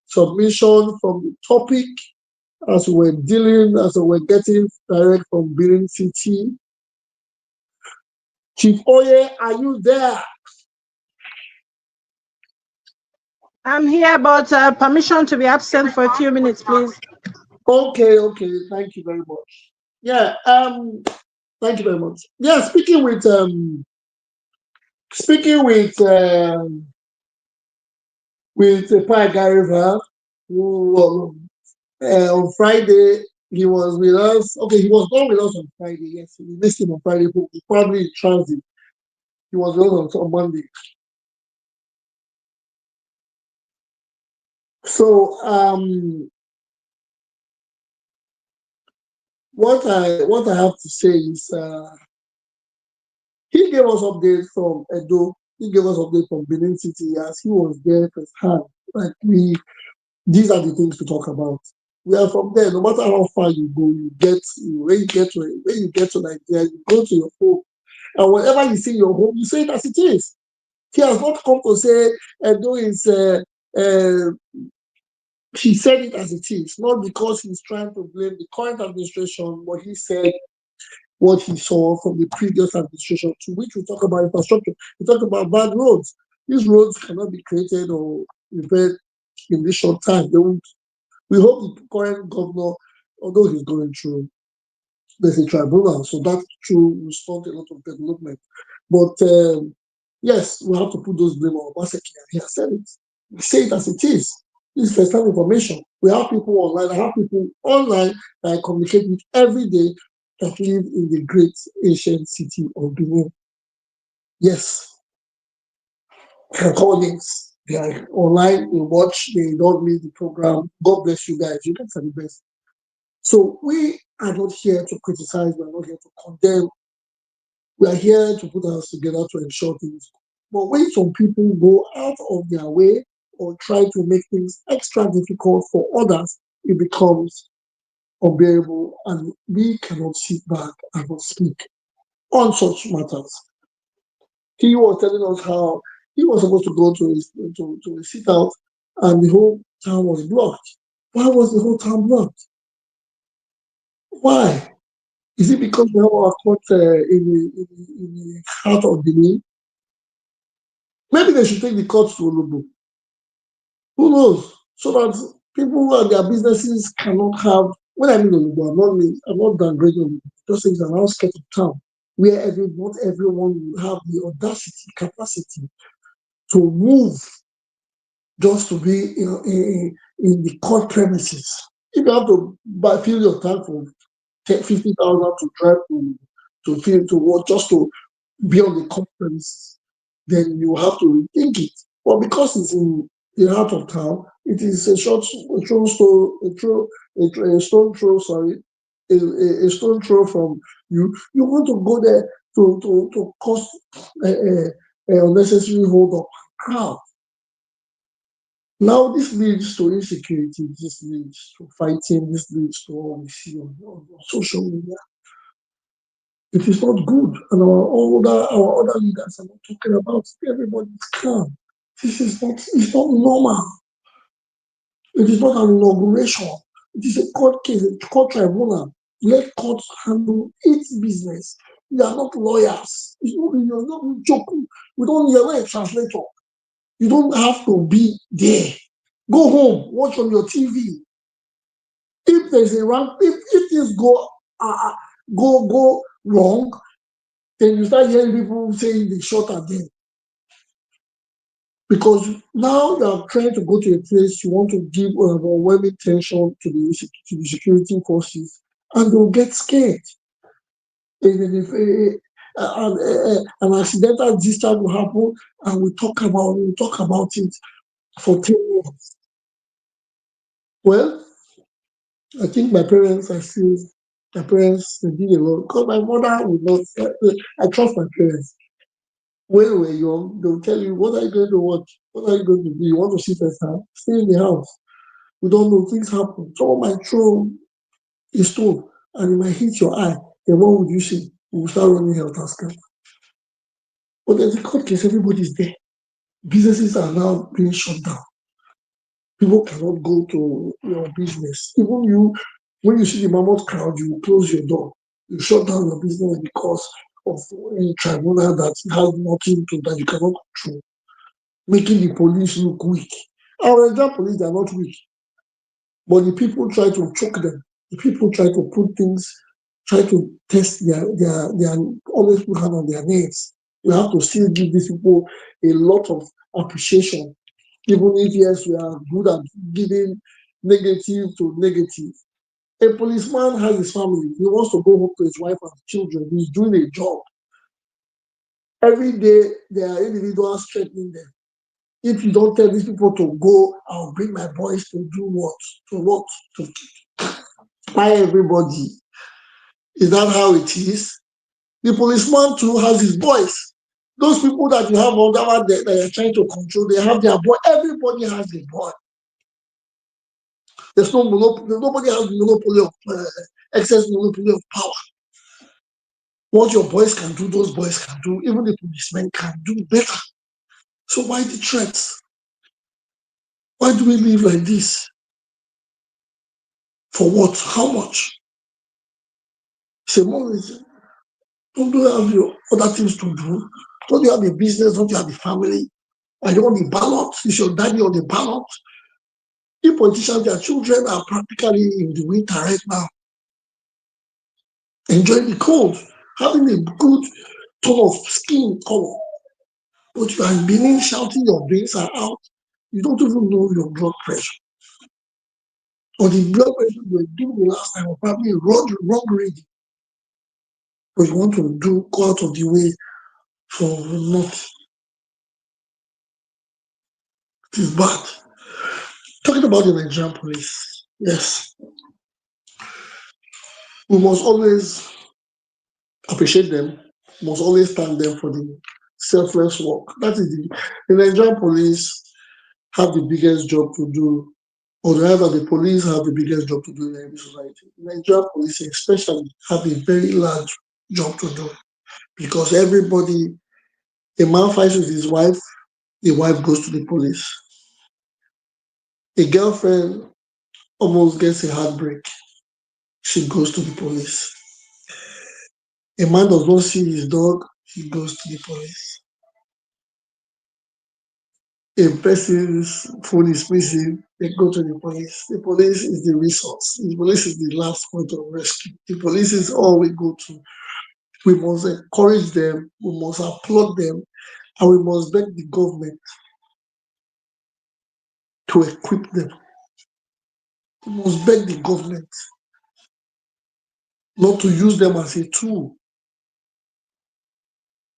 Speaker 1: submission from the topic as we're getting direct from Benin City. Chief Oye, are you there?
Speaker 3: I'm here, but permission to be absent for a few minutes, please.
Speaker 1: Okay, thank you very much. Yeah, thank you very much. Yeah, speaking with Pai Gariva, who on Friday he was with us. Okay, he was not with us on Friday. Yes, we missed him on Friday, but he probably in transit. He was with us on Monday. So what I have to say is he gave us updates from Edo. He gave us updates from Benin City as he was there firsthand. Like these are the things to talk about. We are from there. No matter how far you go, when you get to Nigeria, you go to your home, and whenever you see your home, you say it as it is. He has not come to say Edo is. Uh, he said it as it is, not because he's trying to blame the current administration, but he said what he saw from the previous administration, to which we talk about infrastructure. We talk about bad roads. These roads cannot be created or repaired in this short time. They won't. We hope the current governor, although he's going through, there's a tribunal, so that too will stunt a lot of development. But yes, we have to put those blame on Obaseki, and he has said it. We say it as it is. This is first-hand information. We have people online. I have people online that I communicate with every day that live in the great ancient city of Benin. Yes. can call links. They are online, they watch, they don't miss the program. God bless you guys. You guys are the best. So we are not here to criticize, we are not here to condemn. We are here to put us together to ensure things. But when some people go out of their way or try to make things extra difficult for others, it becomes unbearable, and we cannot sit back and not speak on such matters. He was telling us how he was supposed to go to a sit out, and the whole town was blocked. Why was the whole town blocked? Why? Is it because we have our court in the heart of the knee? Maybe they should take the court to Olubu. Who knows? So that people and their businesses cannot have. When I mean Olubu, I'm not downgrading Olubu. Just saying it's an outskirts of town where not everyone will have the audacity, capacity to move just to be in the court premises. If you have to fill your tank for 50,000 to drive to work just to be on the court premises, then you have to rethink it. But because it's in the heart of town, it is a stone throw, sorry, a stone throw from you. You want to go there to cause a unnecessary hold up crowd. Now this leads to insecurity, this leads to fighting, this leads to all we see on social media. It is not good, and our other leaders are not talking about it. Everybody is calm. It's not normal. It is not an inauguration. It is a court case, a court tribunal. Let courts handle its business. We are not lawyers. You're not joking. You're not a translator. You don't have to be there. Go home, watch on your TV. If there's a wrong, if things go wrong, then you start hearing people saying they shot at them. Because now you are trying to go to a place you want to give overwhelming tension to the security forces, and they'll get scared. And if an accidental discharge will happen, and we'll talk about it for 10 years. Well, I think my parents they did a lot. Because my mother would not, I trust my parents. When we were young, they'll tell you, what are you going to watch? What are you going to do? You want to sit at home? Stay in the house. We don't know, things happen. Someone might throw a stone and it might hit your eye. Then what would you say? You will start running health and. But there's a court case, everybody's there. Businesses are now being shut down. People cannot go to your business. Even you, when you see the mammoth crowd, you will close your door. You shut down your business because of a tribunal that has nothing to that you cannot control, making the police look weak. Our Nigerian police are not weak, but the people try to choke them. The people try to put things, try to test their always put hand on their necks. You have to still give these people a lot of appreciation. Even if, yes, we are good at giving negative to negative. A policeman has his family. He wants to go home to his wife and children. He's doing a job. Every day, there are individuals threatening them. If you don't tell these people to go, I'll bring my boys to do what? To what? To spy everybody. Is that how it is? The policeman too has his boys. Those people that you have under that you're trying to control, they have their boy. Everybody has a boy. There's no monopoly. Nobody has monopoly of excess monopoly of power. What your boys can do, those boys can do. Even the policemen can do better. So why the threats? Why do we live like this? For what? How much? Say, Mom, don't you have your other things to do? Don't you have a business? Don't you have a family? Are you on the ballot? Is your daddy on the ballot? The politicians, their children are practically in the winter right now, enjoying the cold, having a good tone of skin color. But you are beginning shouting your brains are out. You don't even know your blood pressure. Or the blood pressure you were given the last time was probably wrong reading. But you want to go out of the way for nothing. It is bad. Talking about the Nigerian police, yes, we must always appreciate them, must always thank them for the selfless work. That is the Nigerian police have the biggest job to do, or rather the police have the biggest job to do in every society. The Nigerian police especially have a very large job to do because everybody, a man fights with his wife, the wife goes to the police. A girlfriend almost gets a heartbreak, she goes to the police. A man does not see his dog, he goes to the police. A person's phone is missing, they go to the police. The police is the resource. The police is the last point of rescue. The police is all we go to. We must encourage them, we must applaud them, and we must beg the government to equip them. We must beg the government not to use them as a tool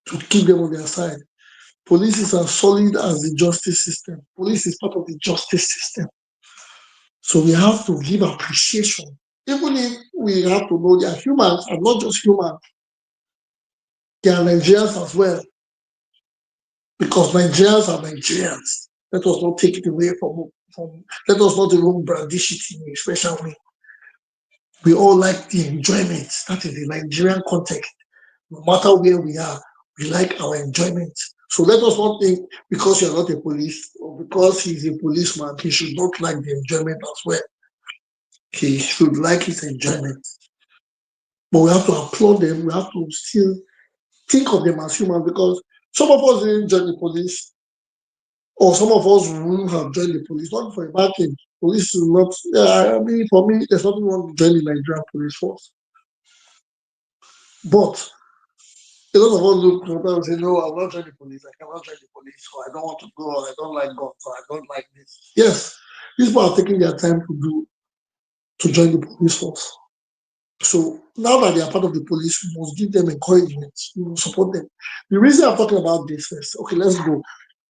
Speaker 1: to keep them on their side. Police is as solid as the justice system. Police is part of the justice system. So we have to give appreciation. Even if we have to know they are humans and not just humans, they are Nigerians as well. Because Nigerians are Nigerians. Let us not take it away from let us not even brandish it in a special way. We all like the enjoyment. That is the Nigerian context. No matter where we are, we like our enjoyment. So let us not think because you're not a police or because he's a policeman, he should not like the enjoyment as well. He should like his enjoyment. But we have to applaud them. We have to still think of them as humans because some of us didn't join the police, or some of us wouldn't have joined the police, not for a bad thing. Police is not, I mean, for me, there's nothing wrong with joining the Nigerian police force. But a lot of us look and say, no, I'm not joining the police. I cannot join the police, or I don't want to go, or I don't like guns, or I don't like this. Yes, these people are taking their time to join the police force. So now that they are part of the police, we must give them encouragement, we must support them. The reason I'm talking about this is, okay, let's go.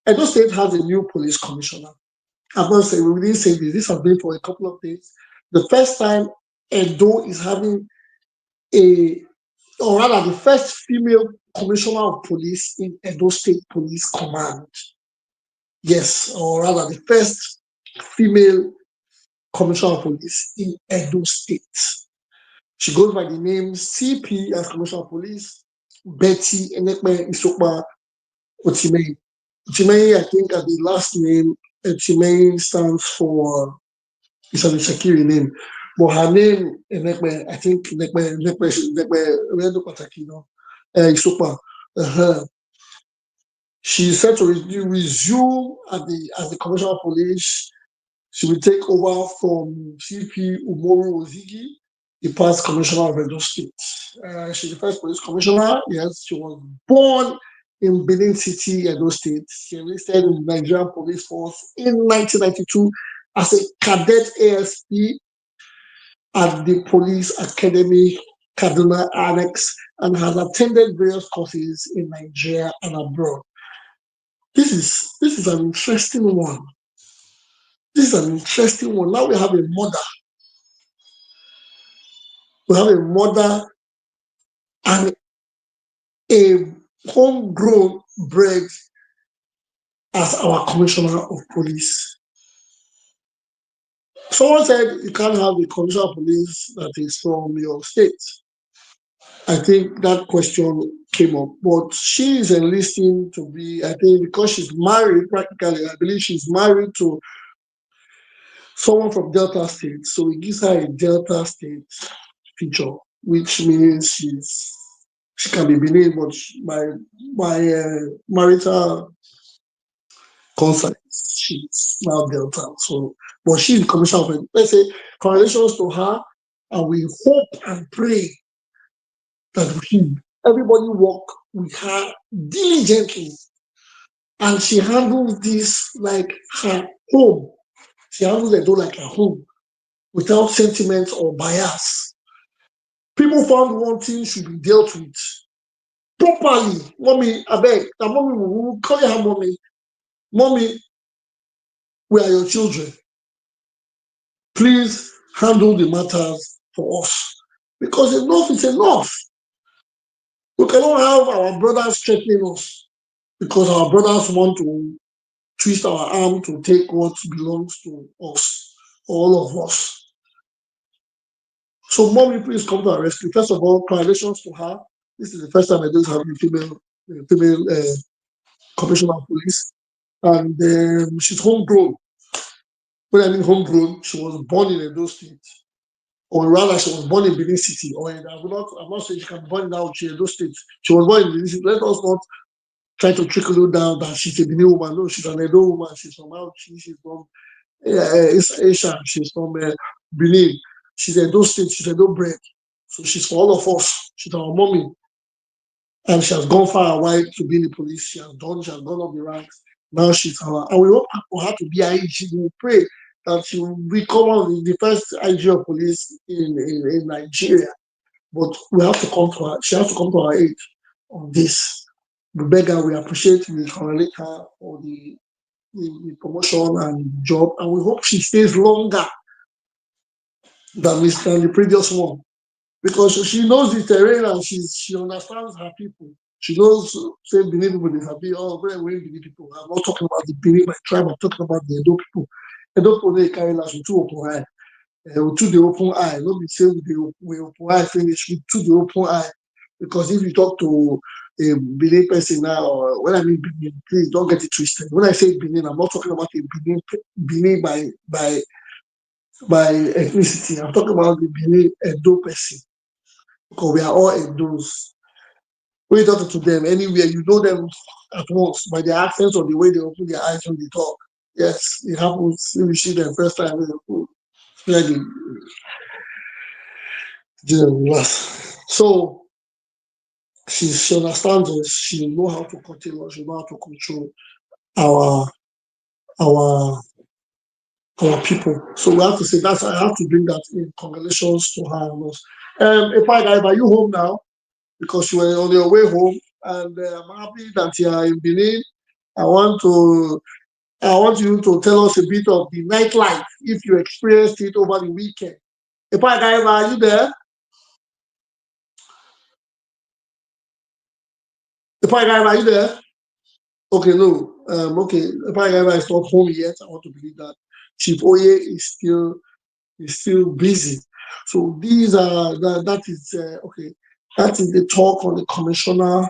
Speaker 1: Edo State has a new police commissioner. I'm not saying, we didn't say this, this has been for a couple of days. The first time Edo is having or rather the first female commissioner of police in Edo State Police Command. Yes, or rather the first female commissioner of police in Edo State. She goes by the name CP as Commissioner of Police, Betty Enekpe Isokpa Otimei. Otimei, I think, at the last name, Otimei stands for, it's a Shakiri name, but her name, Enekpe, I think, Isokpa. She said to resume as the Commissioner of Police. She will take over from CP Umoru Ozigi, the past commissioner of Edo State. She's the first police commissioner. Yes, she was born in Benin City, Edo State. She enlisted in the Nigerian Police Force in 1992 as a cadet ASP at the Police Academy, Kaduna Annex, and has attended various courses in Nigeria and abroad. This is an interesting one. This is an interesting one. Now we have a mother. We have a mother and a homegrown bred as our commissioner of police. Someone said you can't have a commissioner of police that is from your state. I think that question came up, but she is enlisting to be, I think, because she's married practically, I believe she's married to someone from Delta State. So it gives her a Delta State feature, which means she can be Benin, but by marital consent, she's now Delta. So, but she's the commissioner of it. Let's say congratulations to her, and we hope and pray that everybody work with her diligently, and she handles this like her home. She handles the door like her home, without sentiments or bias. People found one thing should be dealt with properly. Mommy, I beg, that mommy will call her mommy. Mommy, We are your children. Please handle the matters for us. Because enough is enough. We cannot have our brothers threatening us because our brothers want to twist our arm to take what belongs to us, all of us. So, mommy, please come to our rescue. First of all, congratulations to her. This is the first time I do have a female commissioner of police, and she's homegrown. When I mean homegrown, she was born in Edo State, or rather, she was born in Benin City. Or I'm not saying she can be born in Edo State. She was born in Benin City. Let us not try to trickle it down that she's a Benin woman. No, she's an Edo woman. She's from Auchi. She's from Asia. She's from Benin. She's Edo State. She's Edo bred. So she's for all of us. She's our mommy. And she has gone far away to be in the police. She has gone up the ranks. Now she's our, and we hope for her to be IG. We pray that she will become the first IG of police in Nigeria. But we have to come to her. She has to come to our aid on this. We beg her, we appreciate, we congratulate her for the promotion and job, and we hope she stays longer than the previous one, because she knows the terrain and she understands her people. She knows, say, Benin people, they happy. Oh, very Benin people. I'm not talking about the Benin, my tribe. I'm talking about the Edo people. Edo people, they carry us with two open eye. With two the open eye. Not be say we open eye finish with two the open eye. Because if you talk to a Benin person now, or when I mean Benin, please don't get it twisted. When I say Benin, I'm not talking about a Benin by ethnicity. I'm talking about the Benin Edo person. Because we are all Edos. When you talk to them anywhere, you know them at once by their accents or the way they open their eyes when they talk. Yes, it happens. If you see them first time, so she understands us. She know how to control us. She know how to control our people. So we have to say that. I have to bring that in. Congratulations to her and us. Ipai, are you home now? Because you were on your way home, and I'm happy that you are in Benin. I want you to tell us a bit of the nightlife if you experienced it over the weekend. Ipai, are you there? Ipai, are you there? Okay, no. Okay, Ipai is not home yet. I want to believe that Chief Oye is still busy. So that is okay. That is the talk on the commissioner.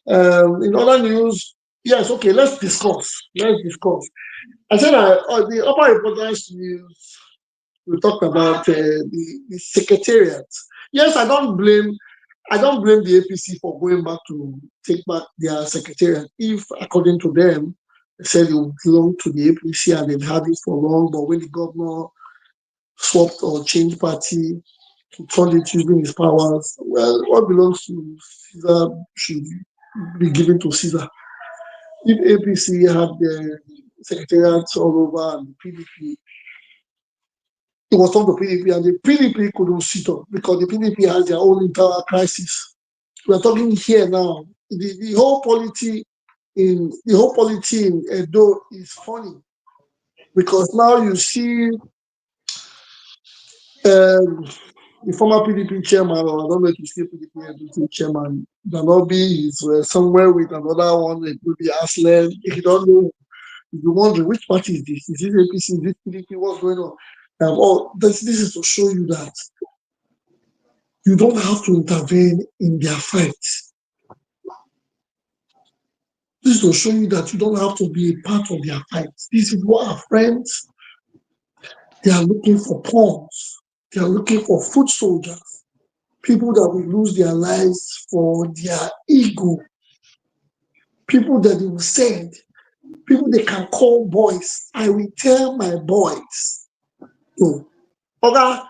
Speaker 1: In other news, yes, okay, let's discuss. I said the upper importance news, we talked about the secretariat. Yes, I don't blame the APC for going back to take back their secretariat. If, according to them, they said it would belong to the APC and they've had it for long, but when the governor swapped or changed party, he turned it using his powers. Well, what belongs to Caesar should be given to Caesar. If APC had the secretariats all over and the PDP, it was from the PDP, and the PDP couldn't sit up because the PDP has their own internal crisis. We are talking here now. The whole polity in Edo is funny because now you see the former PDP chairman, or I don't know if he's still PDP chairman, Danobi is somewhere with another one, it could be Aslan. If you don't know, if you're wondering which party is this? Is this APC? Is this PDP? What's going on? This is to show you that you don't have to intervene in their fights. This is to show you that you don't have to be a part of their fights. These people are friends. They are looking for pawns. They are looking for foot soldiers. People that will lose their lives for their ego. People that they will send. People they can call boys. I will tell my boys. No. Okay,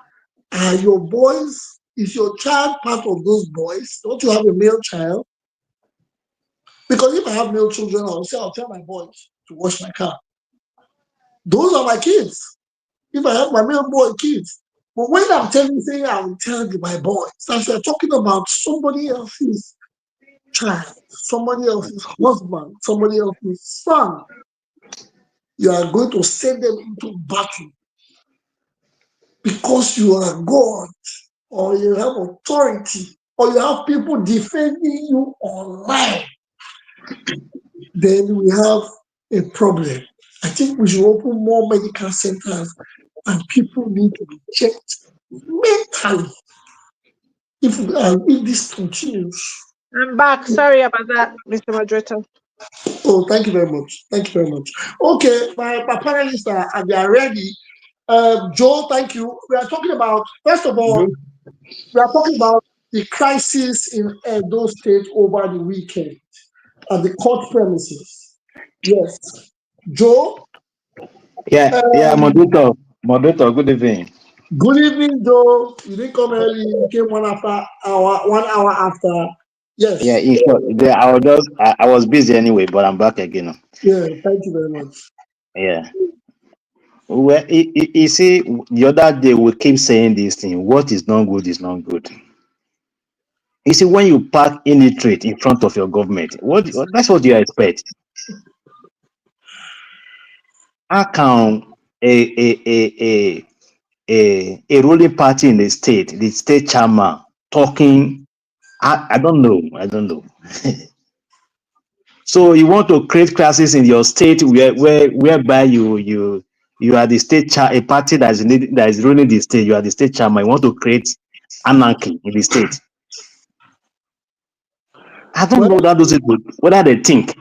Speaker 1: are your boys, is your child part of those boys? Don't you have a male child? Because if I have male children, I'll tell my boys to wash my car. Those are my kids. If I have my male boy kids. But when I'm saying I will tell my boys, as we're talking about somebody else's child, somebody else's husband, somebody else's son. you are going to send them into battle because you are God, or you have authority, or you have people defending you online, then we have a problem. I think we should open more medical centers and people need to be checked mentally if this continues.
Speaker 3: I'm back. Sorry about that, Mr. Moderator.
Speaker 1: Oh, thank you very much. Thank you very much. Okay, my panelists they are ready. Joe, thank you. We are talking about, first of all, we are talking about the crisis in Edo State over the weekend at the court premises. Yes. Joe?
Speaker 4: Yeah, moderator, good evening.
Speaker 1: Good evening, Joe. You didn't come early, you came 1 hour after. Yes.
Speaker 4: Yeah, in short, I was busy anyway, but I'm back again.
Speaker 1: Yeah, thank you very much.
Speaker 4: Yeah. Well, you see, the other day we keep saying this thing: what is not good is not good. You see, when you park illiterate in front of your government, that's what you expect. How can a ruling party in the state chairman talking? I don't know. So you want to create classes in your state whereby you are the state a party that is ruling the state. You are the state chairman. You want to create anarchy in the state. I don't know that those people whether they think.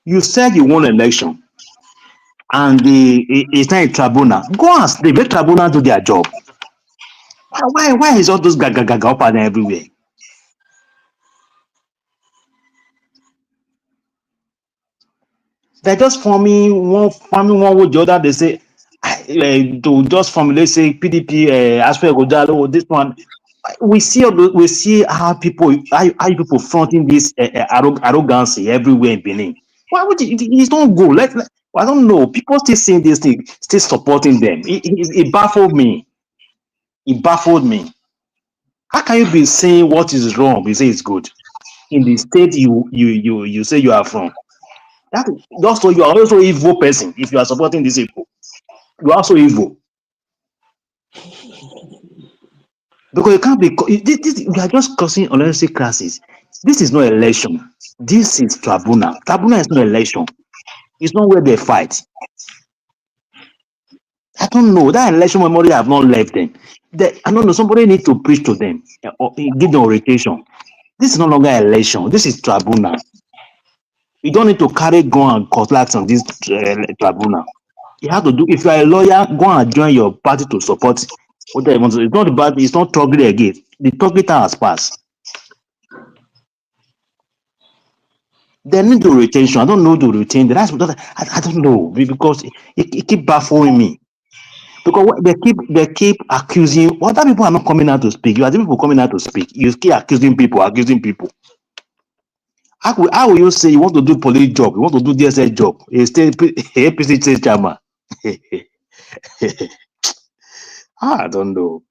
Speaker 4: You said you won election, and it's not a tribunal. Go and the tribunal do their job. Why is all those gaga up and everywhere? They're just forming one with the other. They say to just formulate, say PDP as per Ighodalo or this one. We see how people fronting this arrogancy everywhere in Benin. Why would it don't go? I don't know. People still saying this thing, still supporting them. It baffled me. It baffled me. How can you be saying what is wrong? You say it's good in the state you say you are from? That also you are also evil person if you are supporting these people. You are also evil. Because you can't be we are just causing unnecessary crisis. This is not election. This is tribunal. Tribunal is not election. It's not where they fight. I don't know. That election memory have not left them. I don't know. Somebody need to preach to them or give them orientation. This is no longer election. This is tribunal. You don't need to carry gun and cutlass on this tribunal. You have to do. If you are a lawyer, go and join your party to support what they want. It's not about. It's not struggling again. The struggling time has passed. They need the retention. I don't know the retain. That's what I don't know because it keep baffling me. Because they keep accusing. Other people are not coming out to speak. You are the people coming out to speak. You keep accusing people. How will you say you want to do police job? You want to do DSS job? A state APC state chairman. I don't know.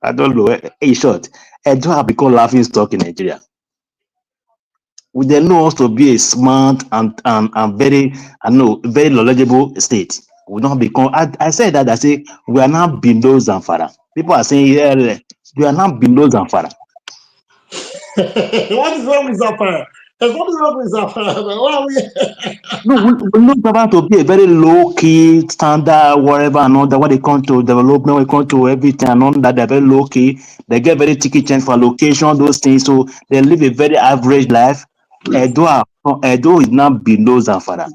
Speaker 4: In short, Edo have become laughing stock in Nigeria. They know us to be a smart and very very knowledgeable state. We don't become. I said that. I say we are now below Zamfara. People are saying yeah, we are now below Zamfara.
Speaker 1: What is wrong with Zamfara? What is wrong with Zamfara? What are we?
Speaker 4: No, we know Zamfara to be a very low key standard, whatever and all that. When they come to development, when they come to everything and all that, they're very low key. They get very ticky change for location, those things. So they live a very average life. Edo is now below Zamfara.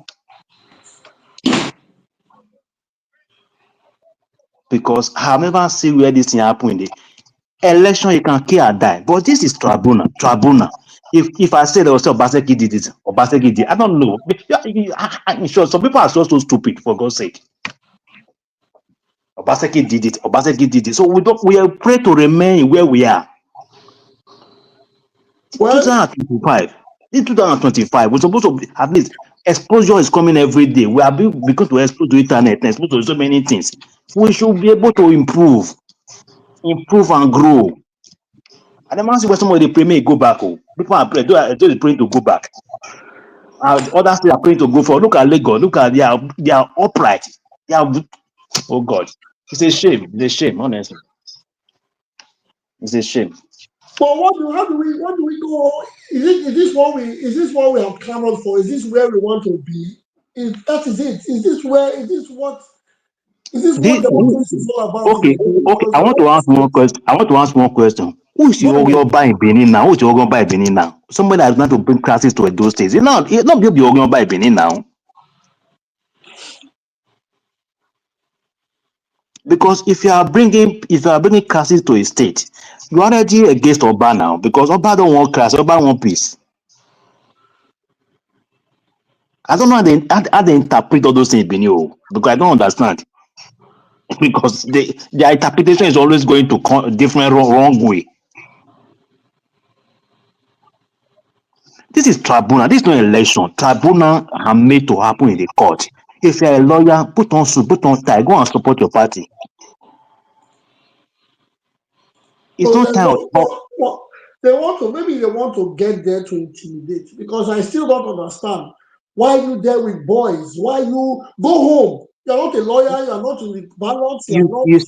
Speaker 4: Because I have never seen where this thing happen in the election. You can kill or die, but this is tribunal. If I say there was Obaseki did it, Obaseki did, I don't know. I'm sure some people are so stupid, for God's sake. Obaseki did it. So we are praying to remain where we are. Well, 2025. In 2025, we're supposed to at least exposure is coming every day. We are because to expose to internet, expose to so many things. We should be able to improve and grow. And the man see where somebody pray may go back. People are praying to go back. Other states are going to go for. Look at Lagos. Look at they are upright. They are, oh God, it's a shame. It's a shame, honestly. It's a shame.
Speaker 1: But what do we go? Is this what we have clamored for? Is this where we want to be? That is it? Is this what democracy is all about in
Speaker 4: Okay,
Speaker 1: Nigeria?
Speaker 4: okay.
Speaker 1: Because
Speaker 4: I
Speaker 1: the
Speaker 4: want to
Speaker 1: way
Speaker 4: ask one question. I want to ask one question. Who is
Speaker 1: go ahead.
Speaker 4: your buy in Benin now? Who is your buy in Benin now? Somebody that's going to bring crisis to those states. It's not be your buy Benin now. Because if you are bringing crisis to a state, you are already against Oba now. Because Oba don't want crisis. Oba want peace. I don't know how they interpret all those things in Benin, because I don't understand. Because their interpretation is always going to different wrong way. This is tribunal. This is not election. Tribunal are made to happen in the court. If you're a lawyer, put on suit, put on tie, go and support your party. It's
Speaker 1: So
Speaker 4: not time of talk.
Speaker 1: maybe they want to get there to intimidate, because I still don't understand why you there with boys. Why you go home? You're not a lawyer. You're not in the ballots. You're not.
Speaker 4: You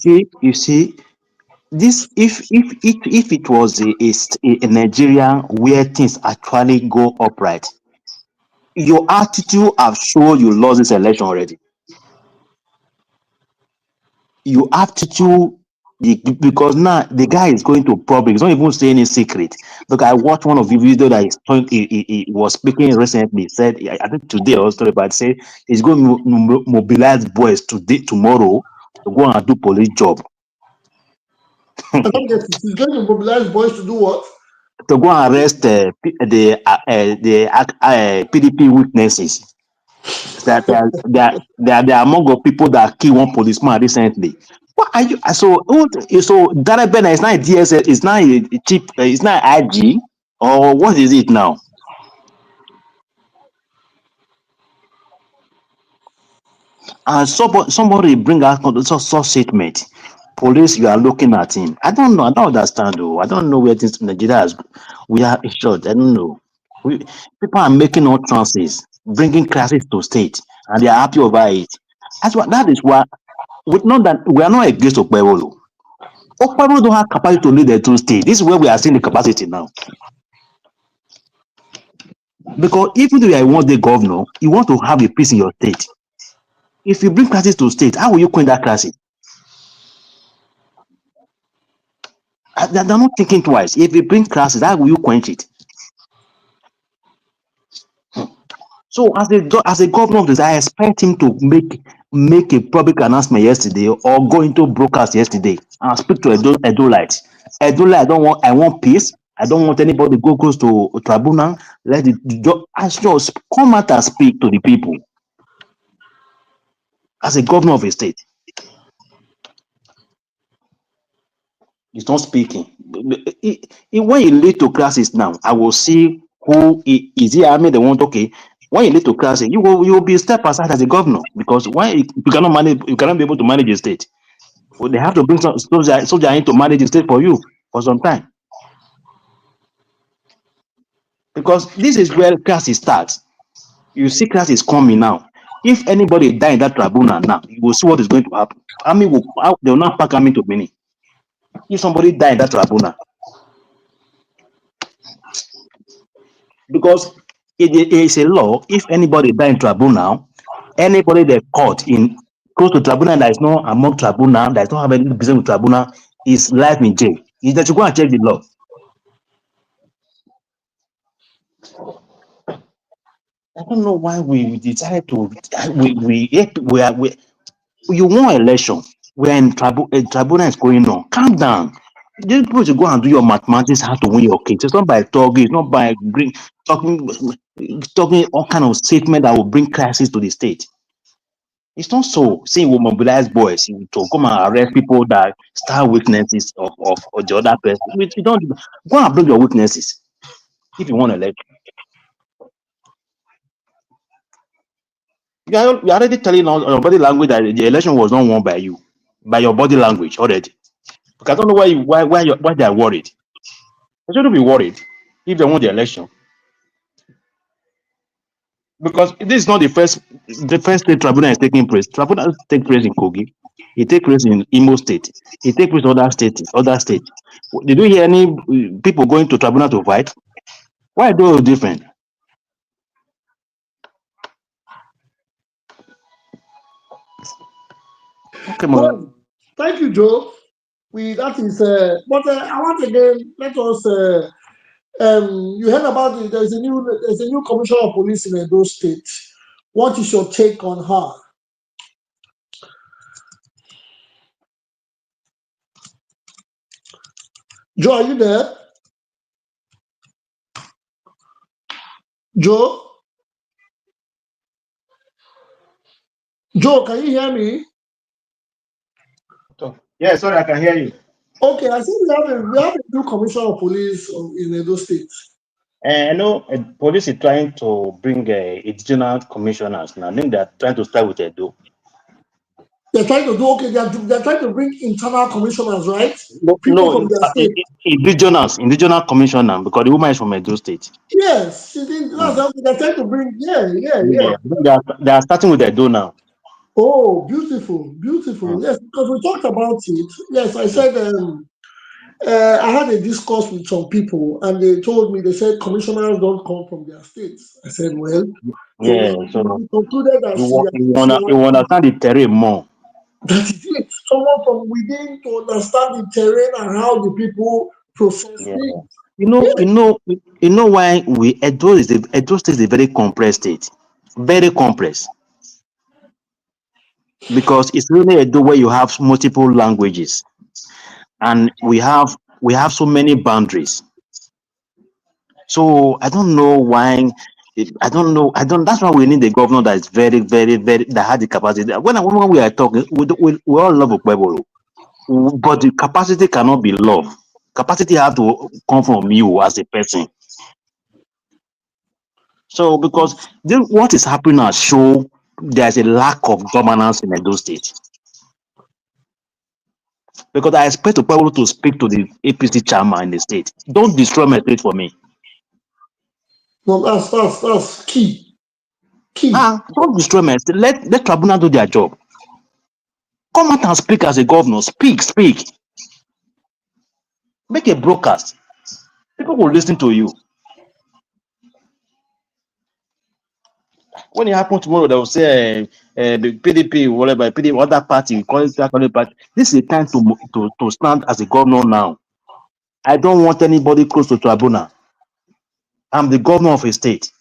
Speaker 4: see, this if it was a Nigeria where things actually go upright, your attitude have shown you lost this election already. Your attitude, because now the guy is going to public. He's not even saying any secret. Look, I watched one of the video that he was speaking recently. He said, I think today or story, but say he's going to mobilize boys tomorrow to go and do police job.
Speaker 1: I don't get it. He's going to mobilize boys to do what?
Speaker 4: To go and arrest the PDP witnesses. That they are among the people that killed one policeman recently. What are you? So Dara Bena is not DSS, it's not a cheap, it's not IG, or what is it now? And somebody bring out such statement. Police, you are looking at him. I don't know. I don't understand. Though. I don't know where this Nigeria is. We are short. I don't know. People are making all trances, bringing crisis to state, and they are happy over it. That is why. Not that we are not against Okpebolo. Okpebolo don't have capacity to lead the two states. This is where we are seeing the capacity now. Because even though you are one day governor, you want to have a peace in your state. If you bring crisis to state, how will you quench that crisis? They're not thinking twice. If you bring crisis, how will you quench it? So as a governor of this, I expect him to make a public announcement yesterday or go into broadcast yesterday and speak to Edolite. Edolite, I want peace. I don't want anybody to go close to a tribunal. Let it just come out and speak to the people as a governor of a state. He's not speaking. When you lead to crisis now, I will see who is he. I mean, they want okay. When you lead to crisis, you will be step aside as a governor, because when you cannot manage, you cannot be able to manage a state. Well, they have to bring some soldier in to manage the state for you for some time, because this is where crisis starts. You see, crisis coming now. If anybody die in that tribunal now, you will see what is going to happen. They will not pack army to Benin. If somebody die in that tribunal, because it is a law. If anybody die in tribunal, anybody they caught in close to tribunal that is not among tribunal, that is not have any business with tribunal, is life in jail. Is that you go and check the law. I don't know why we decided to you want election when tribunal is going on. Calm down. These people should go and do your mathematics how to win your case. It's not by talking, it's not by talking all kind of statement that will bring crisis to the state. It's not so. Saying we mobilize boys to come and arrest people that star weaknesses of the other person. You don't go and bring your weaknesses if you want election. You're already telling on your body language that the election was not won by you, by your body language already. Because I don't know why they are worried. They shouldn't be worried if they won the election. Because this is not the first state tribunal is taking place. Tribunal take place in Kogi, it take place in Imo State, it take place in other states, Did you hear any people going to tribunal to fight? Why are those different? Okay,
Speaker 1: Well,
Speaker 4: Mo.
Speaker 1: thank you, Joe. That is, but I want again. Let us. You heard about it. There's a new commissioner of police in Edo State. What is your take on her? Joe, are you there? Joe? Joe, can you hear me?
Speaker 4: Yeah, sorry, I can hear you.
Speaker 1: Okay, I think we have a new commissioner of police in Edo State.
Speaker 4: I know police is trying to bring regional commissioners now. I think they're trying to start with Edo.
Speaker 1: They're trying to do okay. They're trying to bring internal commissioners, right?
Speaker 4: No,
Speaker 1: People from their state.
Speaker 4: indigenous commissioner, because the woman is from Edo State.
Speaker 1: Yes, she did. They're trying to bring. Yeah.
Speaker 4: They are starting with Edo now.
Speaker 1: Oh, beautiful. Yes, because we talked about it. Yes, I said I had a discourse with some people, and they told me, they said commissioners don't come from their states. I said, well,
Speaker 4: Yeah,
Speaker 1: so
Speaker 4: so
Speaker 1: we concluded that
Speaker 4: you understand the terrain more.
Speaker 1: that is it. Someone from within to understand the terrain and how the people process
Speaker 4: Yeah.
Speaker 1: things.
Speaker 4: You know why Edo State is a very compressed state, very compressed, because it's really Edo where you have multiple languages, and we have so many boundaries. So I don't know why. I don't know. That's why we need a governor that is very, very, very that had the capacity. When we are talking, we all love Okpebolo, but the capacity cannot be love. Capacity have to come from you as a person. So because what is happening now show there's a lack of governance in Edo State. Because I expect Okpebolo to speak to the APC chairman in the state. Don't destroy my state for me.
Speaker 1: No, that's key.
Speaker 4: Don't destroy my state. Let Tribunal do their job. Come out and speak as a governor. Speak. Make a broadcast. People will listen to you. When it happens tomorrow, they will say the PDP, whatever, PDP, other party, call it that party. This is a time to stand as a governor now. I don't want anybody close to Tribunal. I'm the governor of a state.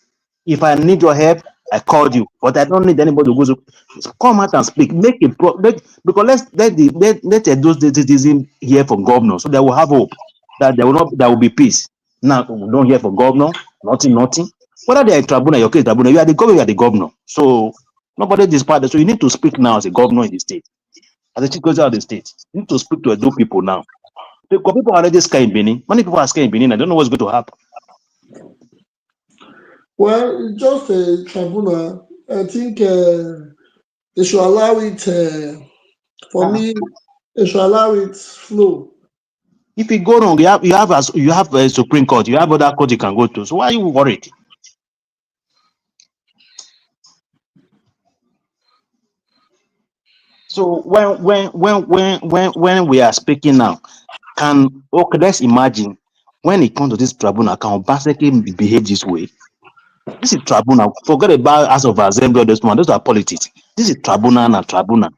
Speaker 4: If I need your help, I called you, but I don't need anybody to go to come out and speak. Because let those citizens hear from governor, so they will have hope that there will be peace. Now we don't hear from governor, nothing. Whether they are in Tribunal, your case Tribunal, you are the governor. So nobody despite. So you need to speak now as a governor in the state, as a chief executive of the state. You need to speak to Edo people now. Because people are already scared in Benin. Many people are scared in Benin. I don't know what's going to happen.
Speaker 1: Well, it's just a tribunal. I think they should allow it. For me, they should allow it flow.
Speaker 4: If you go wrong, you have a Supreme Court, you have other court you can go to. So why are you worried? So when we are speaking now, let's imagine when it comes to this tribunal, can Obaseki behave this way? This is tribunal. Forget about House of Assembly or this one. Those are politics. This is tribunal and tribunal.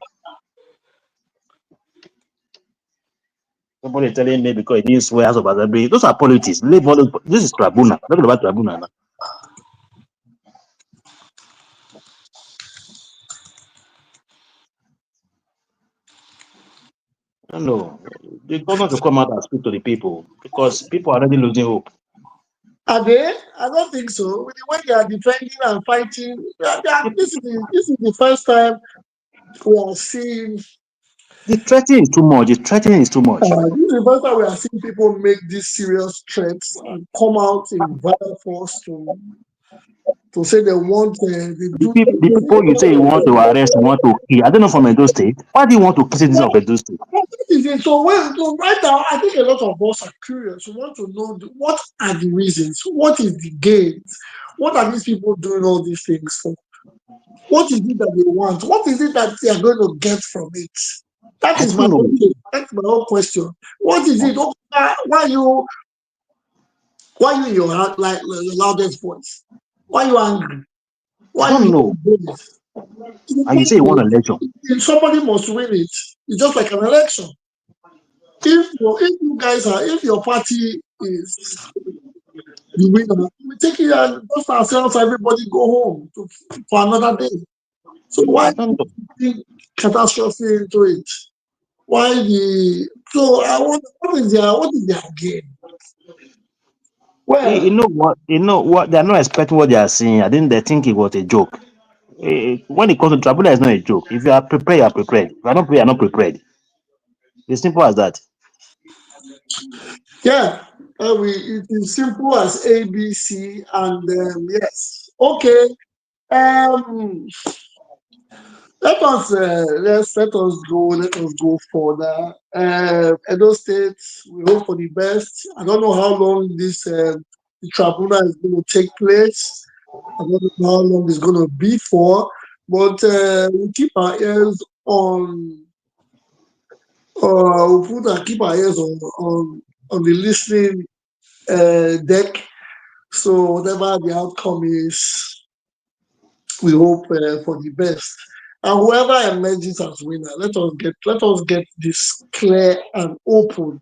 Speaker 4: Somebody telling me because it didn't swear House of Assembly. Those are politics. Leave all those. This is tribunal. Talking about tribunal now. I don't know. The government to come out and speak to the people because people are already losing hope.
Speaker 1: Are they? I don't think so. With the way they are defending and fighting, this is the first time we are seeing.
Speaker 4: The threatening is too much.
Speaker 1: This is the first time we are seeing people make these serious threats and come out in violent force to say they want
Speaker 4: The people you say you want to arrest, you want to kill. I don't know from Edo State. Why do you want to kill citizens of Edo State?
Speaker 1: That is is it? So right now, I think a lot of us are curious. We want to know what are the reasons, what is the gains, what are these people doing all these things for? What is it that they want? What is it that they are going to get from it? That
Speaker 4: I
Speaker 1: is my
Speaker 4: don't know.
Speaker 1: own, that's my own question. What is it? Why you in your heart like the loudest voice? Why are you angry?
Speaker 4: I
Speaker 1: Why are
Speaker 4: don't
Speaker 1: you
Speaker 4: know.
Speaker 1: here?
Speaker 4: And you say you want an election.
Speaker 1: Somebody must win it. It's just like an election. If your party is the winner, we take it and just ourselves, everybody go home for another day. So
Speaker 4: I
Speaker 1: why
Speaker 4: don't know.
Speaker 1: big catastrophe into it? Why so I wonder what is their gain? Well,
Speaker 4: You know what? You know what? They're not expecting what they are seeing. I think they think it was a joke. When it comes to tribunal, it's not a joke. If you are prepared, you are prepared. If you are not prepared, you are not prepared. It's simple as that.
Speaker 1: yeah, it is simple as ABC, and yes, okay. Um, let us go further. Edo State, we hope for the best. I don't know how long the tribunal is going to take place. I don't know how long it's going to be for, but we keep our ears on. Keep our ears on the listening deck. So whatever the outcome is, we hope for the best. And whoever emerges as winner, let us get this clear and open.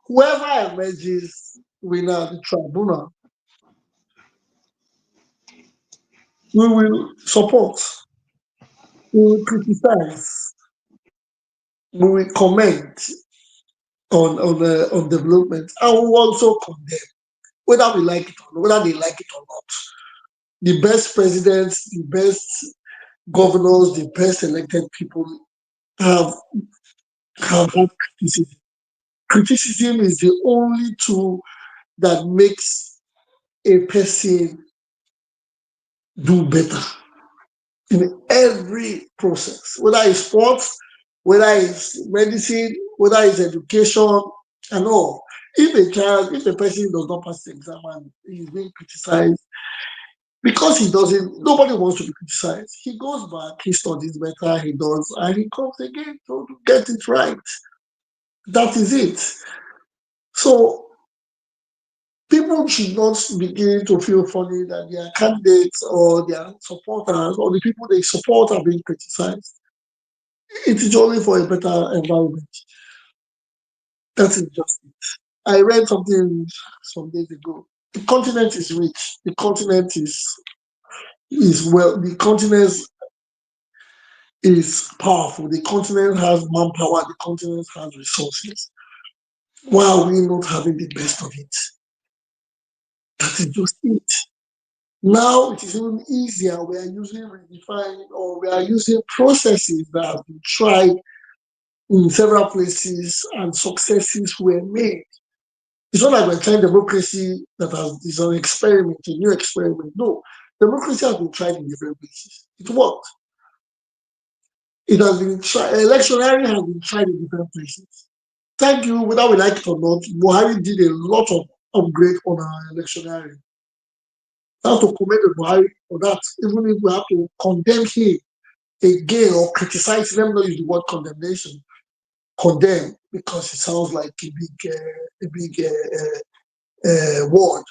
Speaker 1: Whoever emerges winner at the tribunal, we will support, we will criticize, we will comment on development, and we will also condemn, whether we like it or not, whether they like it or not. The best presidents, the best governors, the best elected people have had criticism. Criticism is the only tool that makes a person do better in every process, whether it's sports, whether it's medicine, whether it's education, and all. If a person does not pass the exam and is being criticized, because he doesn't, nobody wants to be criticized. He goes back, he studies better, he does, and he comes again to get it right. That is it. So people should not begin to feel funny that their candidates or their supporters or the people they support are being criticized. It is only for a better environment. That is just it. I read something some days ago. The continent is rich. The continent is well. The continent is powerful. The continent has manpower. The continent has resources. Why are we not having the best of it? That is just it. Now it is even easier. We are using redefined or we are using processes that have been tried in several places and successes were made. It's not like we're trying democracy is an experiment, a new experiment. No, democracy has been tried in different places. It worked. It has been tried. Electionary has been tried in different places. Thank you, whether we like it or not, Buhari did a lot of upgrade on our electionary. I have to commend Buhari for that, even if we have to condemn him again or criticize him. Let me not use the word condemnation. Condemn, because it sounds like a big word.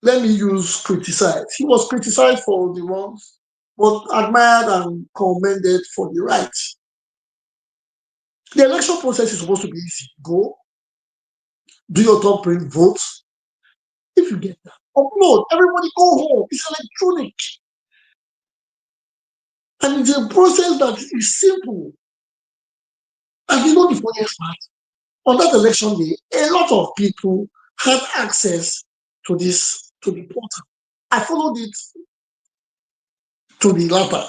Speaker 1: Let me use criticize. He was criticized for the wrongs, but admired and commended for the right. The election process is supposed to be easy. Go, do your top print, vote. If you get that, upload. Everybody go home. It's electronic. And it's a process that is simple. And you know the funniest part? On that election day, a lot of people had access to the portal. I followed it to the latter.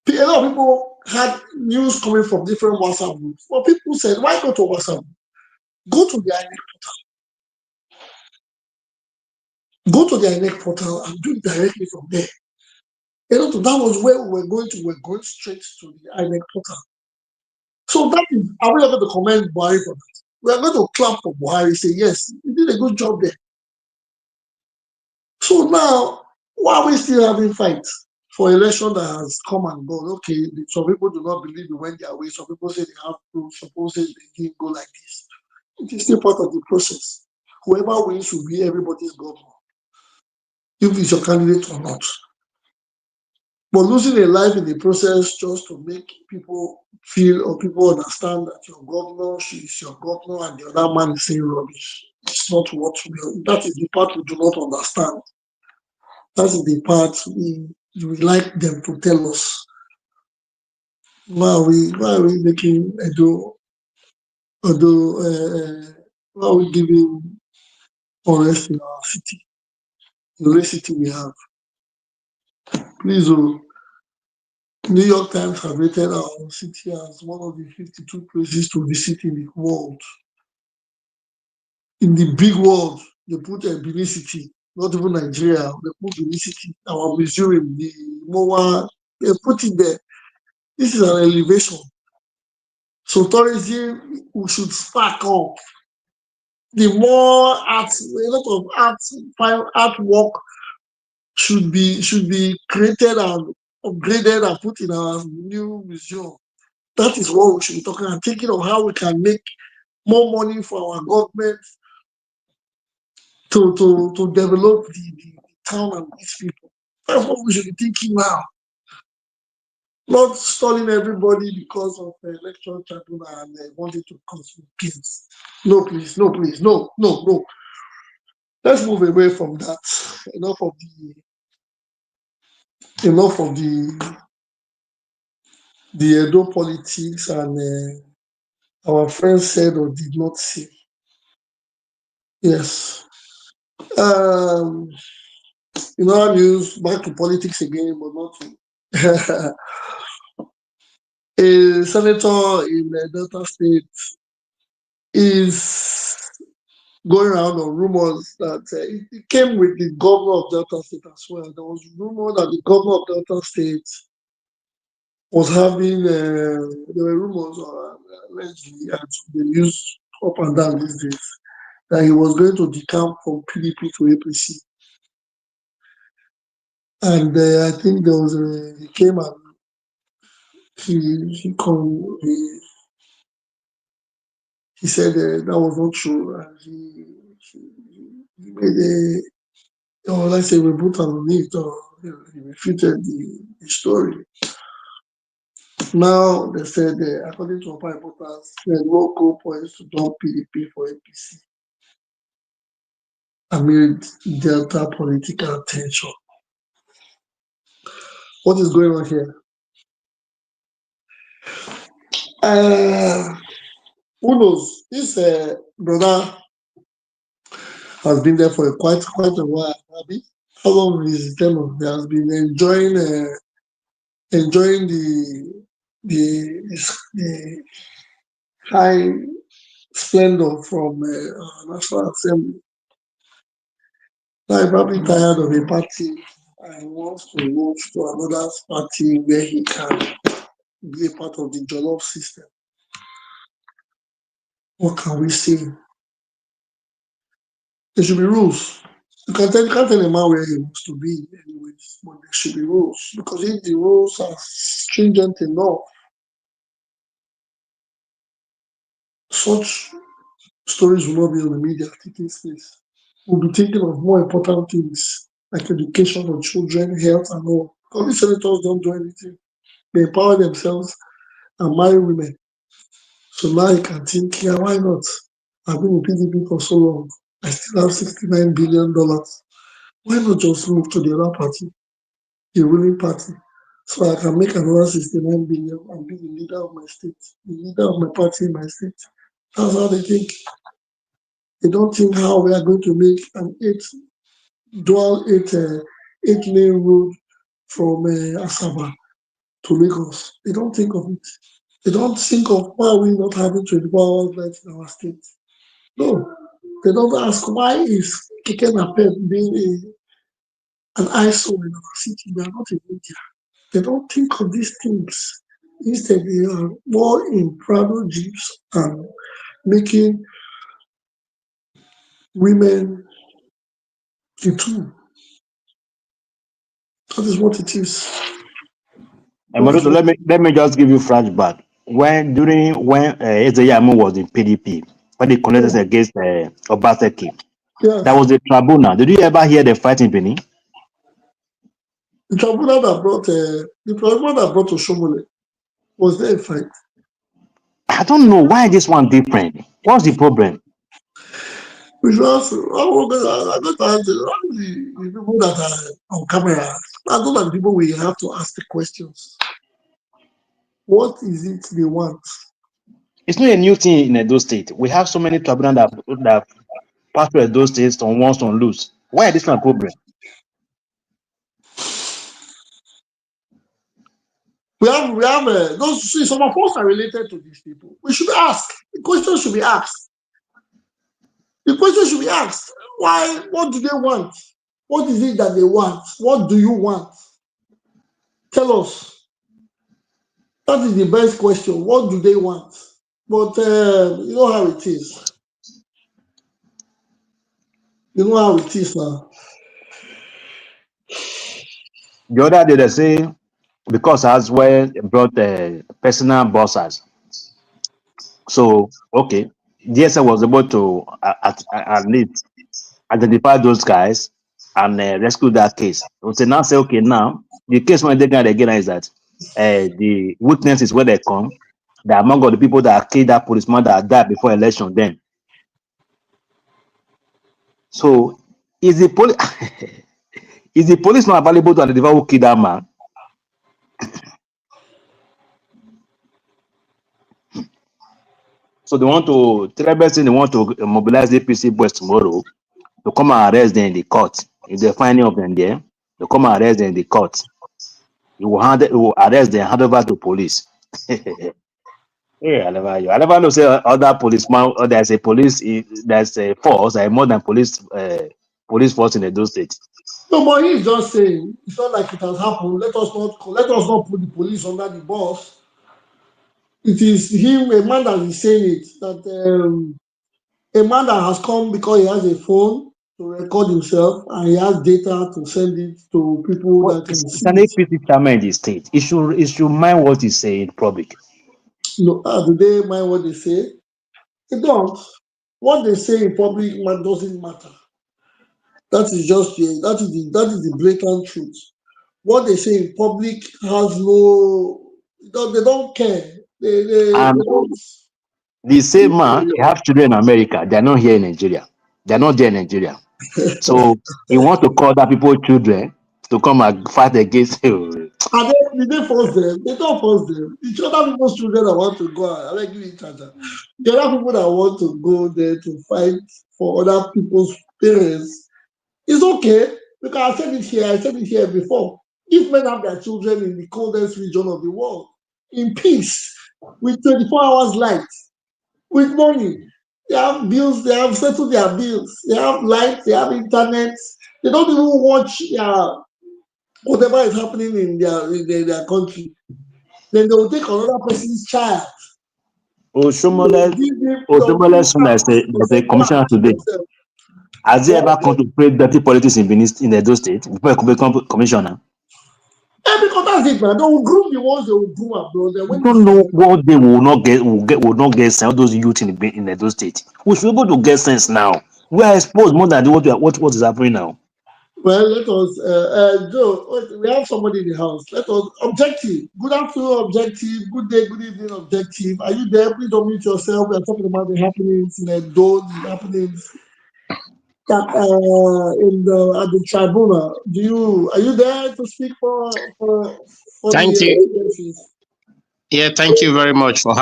Speaker 1: A lot of people had news coming from different WhatsApp groups. But people said, why go to WhatsApp? Go to the INEC portal. Go to the INEC portal and do it directly from there. That was where we were going to. We were going straight to the INEC portal. So that is, are we not going to commend Buhari for that? We are going to clap for Buhari, say, yes, you did a good job there. So now, why are we still having fights for election that has come and gone? Okay, some people do not believe it went their way. Some people say they have to, suppose they didn't go like this. It is still part of the process. Whoever wins will be everybody's governor, if it's your candidate or not. But losing a life in the process just to make people feel or people understand that your governor is your governor and the other man is saying rubbish. It's not what we, that is the part we do not understand. That is the part we like them to tell us. Why are we making Edo, why are we giving unrest in our city, the only city we have? Please, New York Times have rated our city as one of the 52 places to visit in the world. In the big world, they put a Benin City, not even Nigeria. They put Benin City, our museum, the MOA, they put it there. This is an elevation. So tourism, we should spark up. The more art, a lot of artwork should be created and upgraded and put in our new museum. That is what we should be talking and thinking of how we can make more money for our government to develop the town and its people. That's what we should be thinking now. Not stalling everybody because of the election tribunal and wanting to cause peace. No, please, no, please, no. Let's move away from that. Enough of the Edo politics and our friends said or did not say. Yes. News, back to politics again, but not to. A senator in Delta State is going around on rumors that it came with the governor of Delta State as well. There was rumor that the governor of Delta State was having, there were rumors, allegedly, and they used up and down these days, that he was going to decamp from PDP to APC. And I think there was he came and he said that was not true. And he made let's say, reboot underneath, or he refuted the story. Now they said, according to our reporters, Ned Nwoko poised to dump PDP for APC amid Delta political tension. What is going on here? Who knows? This brother has been there for quite a while. How long is his tenure? He has been enjoying the high splendor from National Assembly. Now he's probably tired of a party and wants to move to another party where he can be a part of the Jollof system. What can we say? There should be rules. You can't tell a man where he wants to be anyways, but there should be rules. Because if the rules are stringent enough, such stories will not be on the media taking place. We'll be thinking of more important things like education of children, health, and all. All these senators don't do anything. They empower themselves and marry women. So now you can think, yeah, why not? I've been in PDP for so long. I still have $69 billion. Why not just move to the other party, the ruling party, so I can make another 69 billion and be the leader of my state, the leader of my party in my state? That's how they think. They don't think how we are going to make an eight-lane road from Asaba to Lagos. They don't think of it. They don't think of why are we not having 24 hours light in our state. No, they don't ask why is Keke Napep being an eyesore in our city. We are not in India. They don't think of these things. Instead, they are more in Prado jeeps and making women the tool. That is what it is.
Speaker 4: And Maruto, let me just give you flashback. When Ezeyamu was in PDP, when they connected against Obaseki,
Speaker 1: Yes.
Speaker 4: that was the tribunal. Did you ever hear the fight in Benin?
Speaker 1: The tribunal that brought to Shomole, was there a fight?
Speaker 4: I don't know why this one different. What's the problem?
Speaker 1: Because I got to answer the people that are on camera. I those are the people we have to ask the questions. What is it they want?
Speaker 4: It's not a new thing in Edo State. We have so many tribunals that pass through Edo State, some wants, some lose. Why is this one a problem?
Speaker 1: We have those. See, some of us are related to these people. We should ask. The question should be asked. The question should be asked. Why? What do they want? What is it that they want? What do you want? Tell us. That is the best question. What do they want? But you know how it is. You know how it is now.
Speaker 4: The other day they say because as well brought personal bosses. So okay, DSL was able to at least identify those guys and rescue that case. So now say okay, now the case when they get again is that the witness is where they come. That among all the people that killed that policeman that died before election then. So is the police is the police not available to identify who killed that man? So they want to they want to mobilize the APC boys tomorrow to come and arrest them in the court. If they find any of them there, they come and arrest them in the court. You will arrest them, hand over to police. Yeah, I never know say other policeman or there's a police there's a force more than police force in Edo State.
Speaker 1: No, but he's just saying it's not like it has happened. Let us not put the police under the bus. It is him, a man that is saying it, that a man that has come because he has a phone to record himself and he has data to send it to people that can
Speaker 4: It's
Speaker 1: see
Speaker 4: an
Speaker 1: it.
Speaker 4: APC chairman in the state. It should mind what he say in public.
Speaker 1: No, do they mind what they say? They don't. What they say in public doesn't matter. That is just that is the blatant truth. What they say in public has no. They don't care. They
Speaker 4: And
Speaker 1: don't.
Speaker 4: the same man, he have children in America. They're not here in Nigeria. They're not there in Nigeria. So he wants to call that people children to come and fight against him.
Speaker 1: And then they force them. They don't force them. It's other people's children that want to go. I like you each other. The other people that want to go there to fight for other people's parents. It's okay because I said it here before. If men have their children in the coldest region of the world, in peace, with 24 hours light, with money, they have bills, they have settled their bills, they have light, they have internet, they don't even watch whatever is happening in their country. Then they will take another person's child.
Speaker 4: Oshomole son there's a commissioner today. Has he ever come to play dirty politics in Benin in Edo State before he become commissioner?
Speaker 1: Yeah, because that's it, man. They will groom the ones they will groom abroad.
Speaker 4: I don't know what they will not get sense. All those youth in Edo State. We should be able to get sense now. We are exposed more than what is happening now.
Speaker 1: Well, let us, Joe, we have somebody in the house. Let us, objective. Good afternoon, objective. Good day, good evening, objective. Are you there? Please don't mute yourself. We are talking about the happenings in Edo, the happenings that, at the tribunal. Are you there to speak for
Speaker 5: Thank
Speaker 1: the
Speaker 5: you.
Speaker 1: agencies?
Speaker 5: Yeah, thank you very much for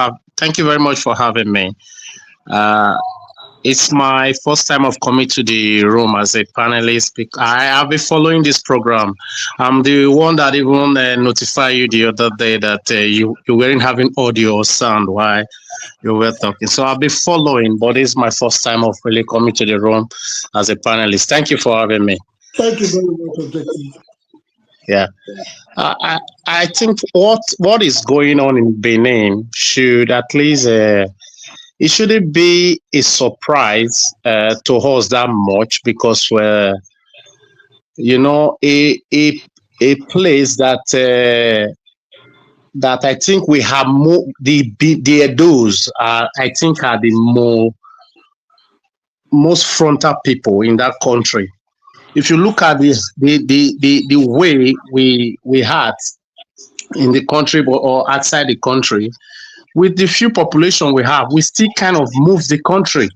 Speaker 5: having me. It's my first time of coming to the room as a panelist. I have been following this program. I'm the one that even notified you the other day that you weren't having audio or sound while you were talking. So I've been following, but it's my first time of really coming to the room as a panelist. Thank you for having me.
Speaker 1: Thank you very much, objective.
Speaker 5: Yeah. I think what is going on in Benin should at least it shouldn't be a surprise to us that much, because you know, a place that I think we have more, the Edos are, I think, are the most frontal people in that country. If you look at the way we had in the country or outside the country, with the few population we have, we still kind of move the country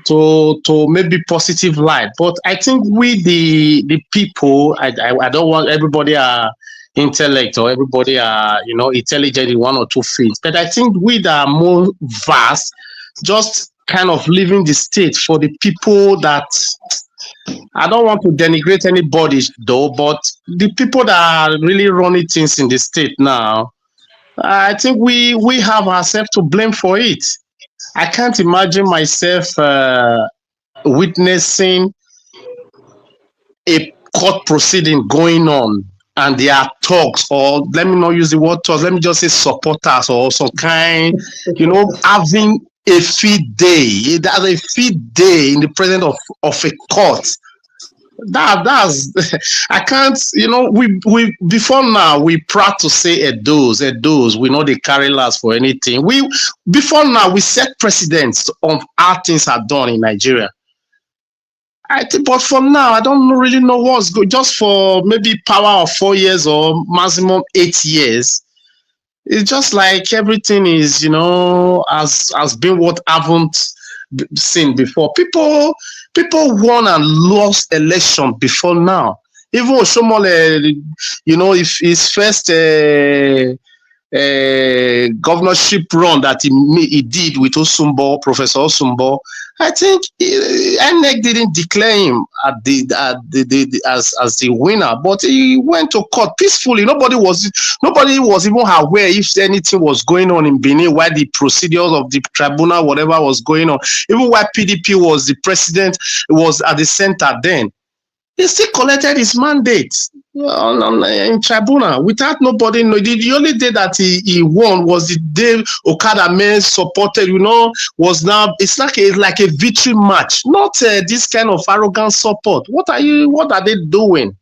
Speaker 5: to maybe positive light. But I think we the people, I don't want everybody intellect or everybody intelligent in one or two fields, but I think we that are more vast, just kind of leaving the state for the people that, I don't want to denigrate anybody though, but the people that are really running things in the state now, I think we have ourselves to blame for it. I can't imagine myself witnessing a court proceeding going on and there are talks, or let me not use the word talks, let me just say supporters or some kind, having a feed day. That's a feed day in the presence of a court. That's I can't, we before now we proud to say Edos, we know they carry last for anything. We before now we set precedents of how things are done in Nigeria. I think, but for now I don't really know what's good. Just for maybe power of 4 years or maximum 8 years, it's just like everything is, has been what haven't seen before. People won and lost election before now. Even Oshomole, if his first governorship run that he did with Professor Osumbo, I think INEC didn't declare him as the winner, but he went to court peacefully. Nobody was even aware if anything was going on in Benin while the procedures of the tribunal, whatever was going on. Even while PDP was the president, was at the center then. He still collected his mandate in tribunal without nobody knowing. The only day that he won was the day Okada men supported, was now, it's like a victory match, not this kind of arrogant support. What are they doing?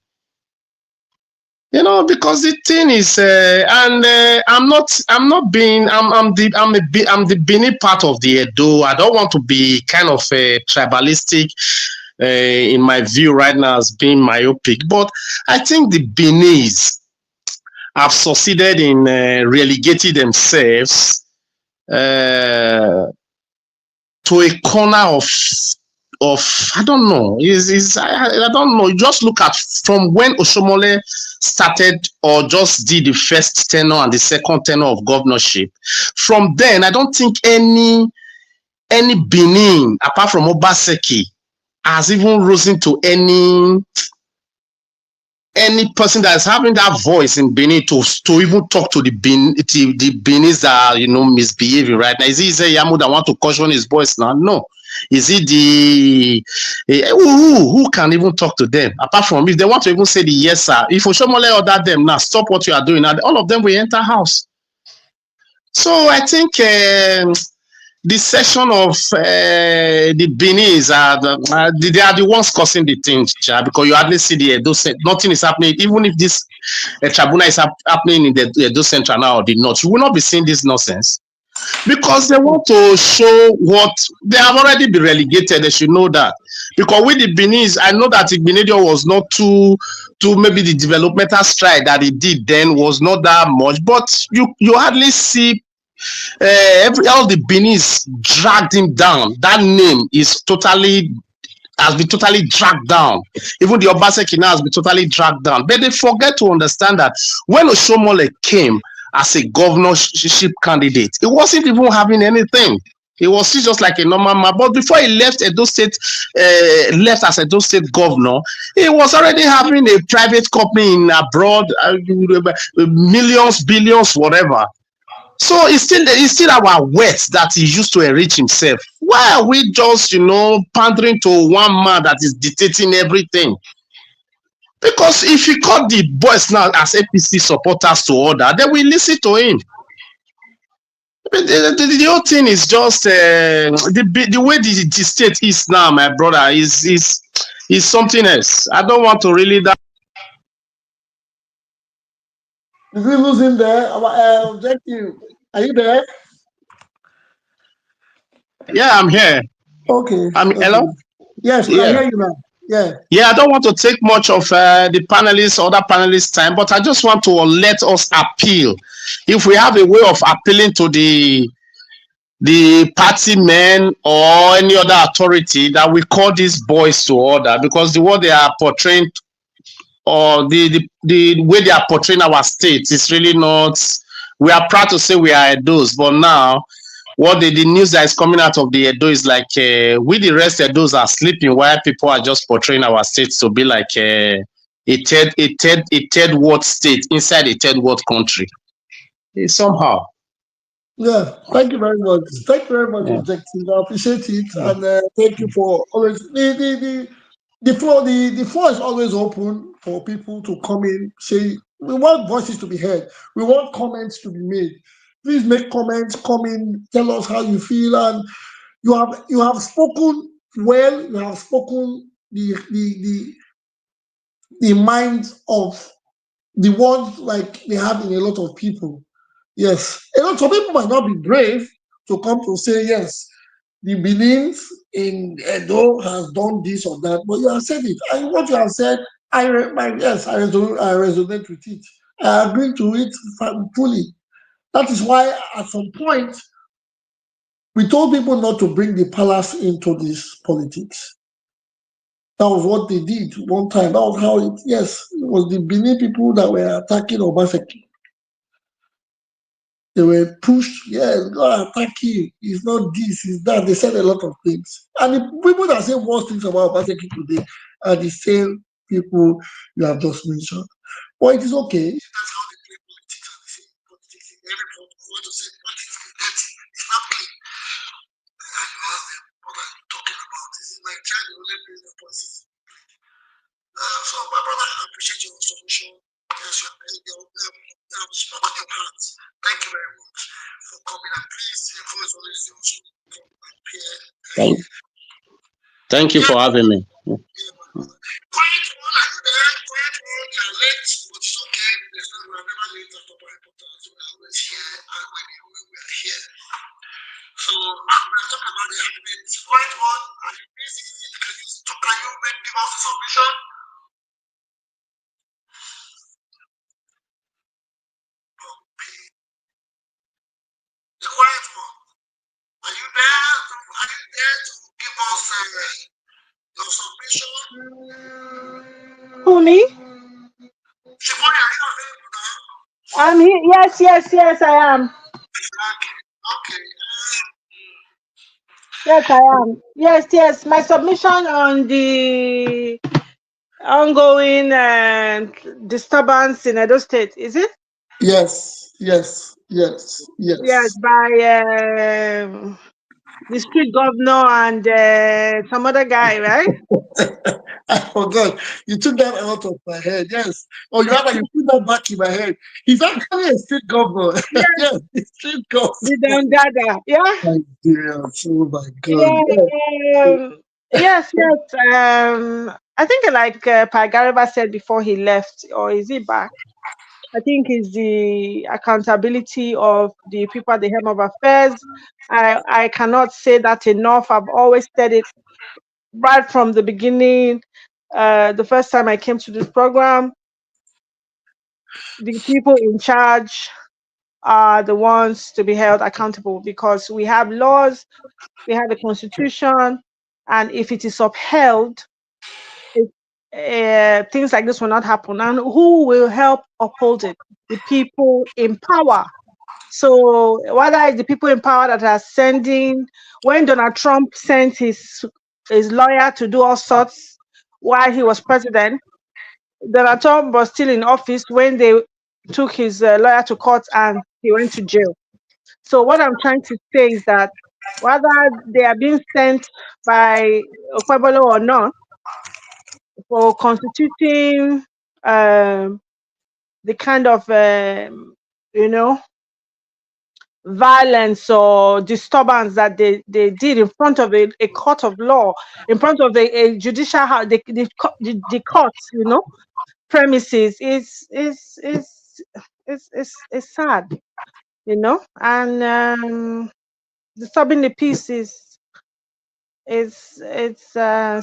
Speaker 5: Because the thing is, I'm the Benin part of the Edo. I don't want to be kind of tribalistic in my view right now as being myopic, but I think the Beninese have succeeded in relegating themselves to a corner of I don't know. I don't know. Just look at from when Oshomole started or just did the first tenure and the second tenure of governorship. From then, I don't think any Benin apart from Obaseki has even risen to any person that is having that voice in Benin to even talk to the Benis that are misbehaving right now. Is it Yamu that want to caution his boys now? No. Is it who can even talk to them apart from if they want to even say the yes sir? If Oshomole order them now, stop what you are doing now, all of them will enter house. So I think the session of the Benis they are the ones causing the things, because you hardly see the Edo State. Nothing is happening. Even if this tribunal is happening in the Edo Central now or the North, you will not be seeing this nonsense, because they want to show what they have already been relegated. They should know that, because with the Benis, I know that Ighodalo was not too maybe the developmental stride that he did then was not that much, but you hardly see. All the Benis dragged him down. That name has been totally dragged down. Even the Obaseki now has been totally dragged down. But they forget to understand that when Oshomole came as a governorship candidate, he wasn't even having anything. He was still just like a normal man. But before he left Edo State, left as Edo State governor, he was already having a private company in abroad, millions, billions, whatever. So it's still our words that he used to enrich himself. Why are we just, pandering to one man that is dictating everything? Because if he called the boys now as APC supporters to order, they will listen to him. The whole thing is just the way the state is now, my brother, is something else. I don't want to really that.
Speaker 1: Did we lose him there? Objective. Are you there?
Speaker 5: Yeah, I'm here.
Speaker 1: Okay.
Speaker 5: Hello?
Speaker 1: Yes, we can hear you now. Yeah.
Speaker 5: Yeah, I don't want to take much of the panelists, other panelists' time, but I just want to let us appeal. If we have a way of appealing to the party men or any other authority, that we call these boys to order, because the way they are portraying, or the way they are portraying our state is really not. We are proud to say we are Edos, but now what the news that is coming out of the Edo is like we the rest Edos are sleeping while people are just portraying our states to be like a third world state inside a third world country. Somehow.
Speaker 1: Yeah, thank you very much. Thank you very much, Objective. I appreciate it, and thank you for always the floor. The floor is always open for people to come in. Say we want voices to be heard. We want comments to be made. Please make comments. Come in. Tell us how you feel, and you have spoken well. You have spoken the minds of the ones like they have in a lot of people. Yes, some people might not be brave to come to say yes. The belief in Edo has done this or that, but you have said it, and what you have said, I resonate with it. I agree to it fully. That is why, at some point, we told people not to bring the palace into this politics. That was what they did one time. That was how it. Yes, it was the Benin people that were attacking Obaseki. They were pushed, yes, God attack you. It's not this, it's that. They said a lot of things. And the people that say worse things about Obaseki today are the same people you have just mentioned. But it is okay. That's how they play politics, and they say politics in every point. We want to say politics is dirty. It's not clean. And you ask them, what are you talking about? This is my child, you only play the policies. So, my brother, I appreciate your submission. Yes, you have spoken your heart. Thank you very much for coming, and please, your voice always appear.
Speaker 5: Thank you for having me.
Speaker 1: Quiet one, are you there? Quiet one, you're late, but it's okay. We are never late at all importance. We're always here, and when we are here. So, I'm going to talk about the arguments. Quiet one, are you busy? Can you give us a submission? The quiet one. Are you there? Are you there to give us your submission?
Speaker 3: Who, me?
Speaker 1: Shimoni, are you available now?
Speaker 3: I'm here. Yes, I am.
Speaker 1: Okay.
Speaker 3: Yes, I am. Yes. My submission on the ongoing disturbance in Edo State, is it?
Speaker 1: Yes.
Speaker 3: Yes, by the street governor and some other guy, right?
Speaker 1: I forgot. You took that out of my head. Yes. Oh, you put that back in my head. He's actually a street governor. Yes, the street governor.
Speaker 3: The Dangada, yeah.
Speaker 1: Oh my God.
Speaker 3: Yes. I think like Pagariba said before he left, or is he back? I think it's the accountability of the people at the helm of affairs. I cannot say that enough. I've always said it right from the beginning. The first time I came to this program, the people in charge are the ones to be held accountable, because we have laws, we have a constitution, and if it is upheld, things like this will not happen. And who will help uphold it? The people in power. So whether it's the people in power that are sending, when Donald Trump sent his lawyer to do all sorts while he was president, Donald Trump was still in office when they took his lawyer to court and he went to jail. So what I'm trying to say is that whether they are being sent by Okwebolo or not, for constituting the kind of violence or disturbance that they did in front of a court of law, in front of a judicial house, the courts, premises is sad, and disturbing the peace is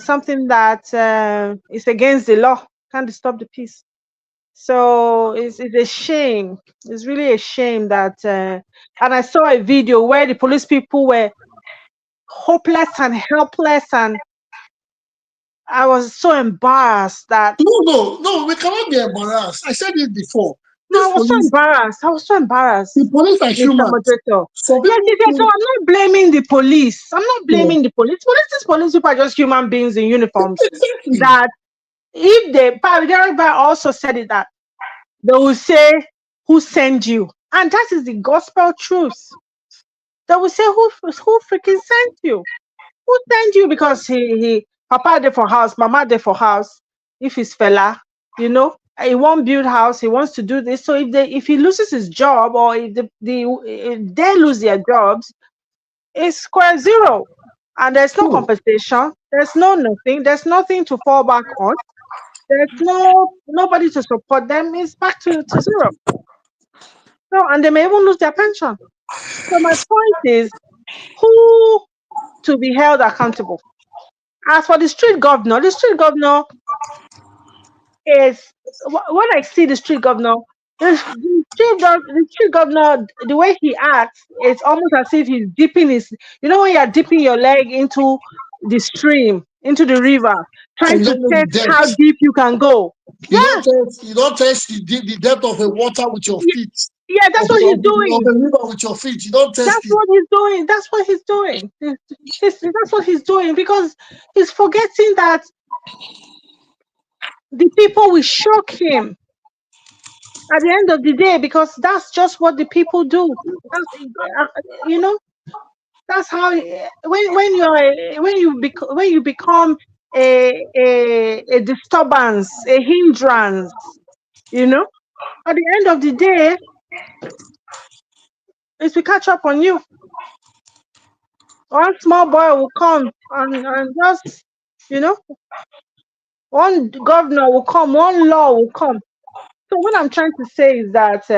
Speaker 3: something that is against the law. Can't disturb the peace. So it's a shame. It's really a shame that and I saw a video where the police people were hopeless and helpless, and I was so embarrassed that
Speaker 1: No, we cannot be embarrassed. I said it before.
Speaker 3: I was so embarrassed.
Speaker 1: The police are
Speaker 3: Mr.
Speaker 1: human.
Speaker 3: Moderator.
Speaker 1: So
Speaker 3: Yes, so I'm not blaming the police. I'm not blaming the police. Police people are just human beings in uniforms.
Speaker 1: Exactly.
Speaker 3: That if they also said it, that they will say, who sent you? And that is the gospel truth. They will say, who freaking sent you? Who sent you? Because he papa there for house, mama there for house. If he's fella, he won't build house, he wants to do this. So if he loses his job, or if they lose their jobs, it's square zero. And there's no compensation, there's nothing to fall back on. There's nobody to support them. It's back to zero. So, and they may even lose their pension. So my point is, who to be held accountable? As for the street governor is, when I see the street governor, the street governor, the way he acts, it's almost as if he's dipping his, when you're dipping your leg into the stream, into the river, trying to test how deep you can go.
Speaker 1: You don't test the depth of the water with your feet.
Speaker 3: Yeah, that's what he's doing.
Speaker 1: Of the river with your feet. You don't test
Speaker 3: That's what he's doing. That's what he's doing. That's what he's doing, because he's forgetting that the people will shock him at the end of the day, because that's just what the people do. That's how when you become a disturbance, a hindrance, at the end of the day, it will catch up on you. One small boy will come and just, one governor will come, one law will come. So what I'm trying to say is that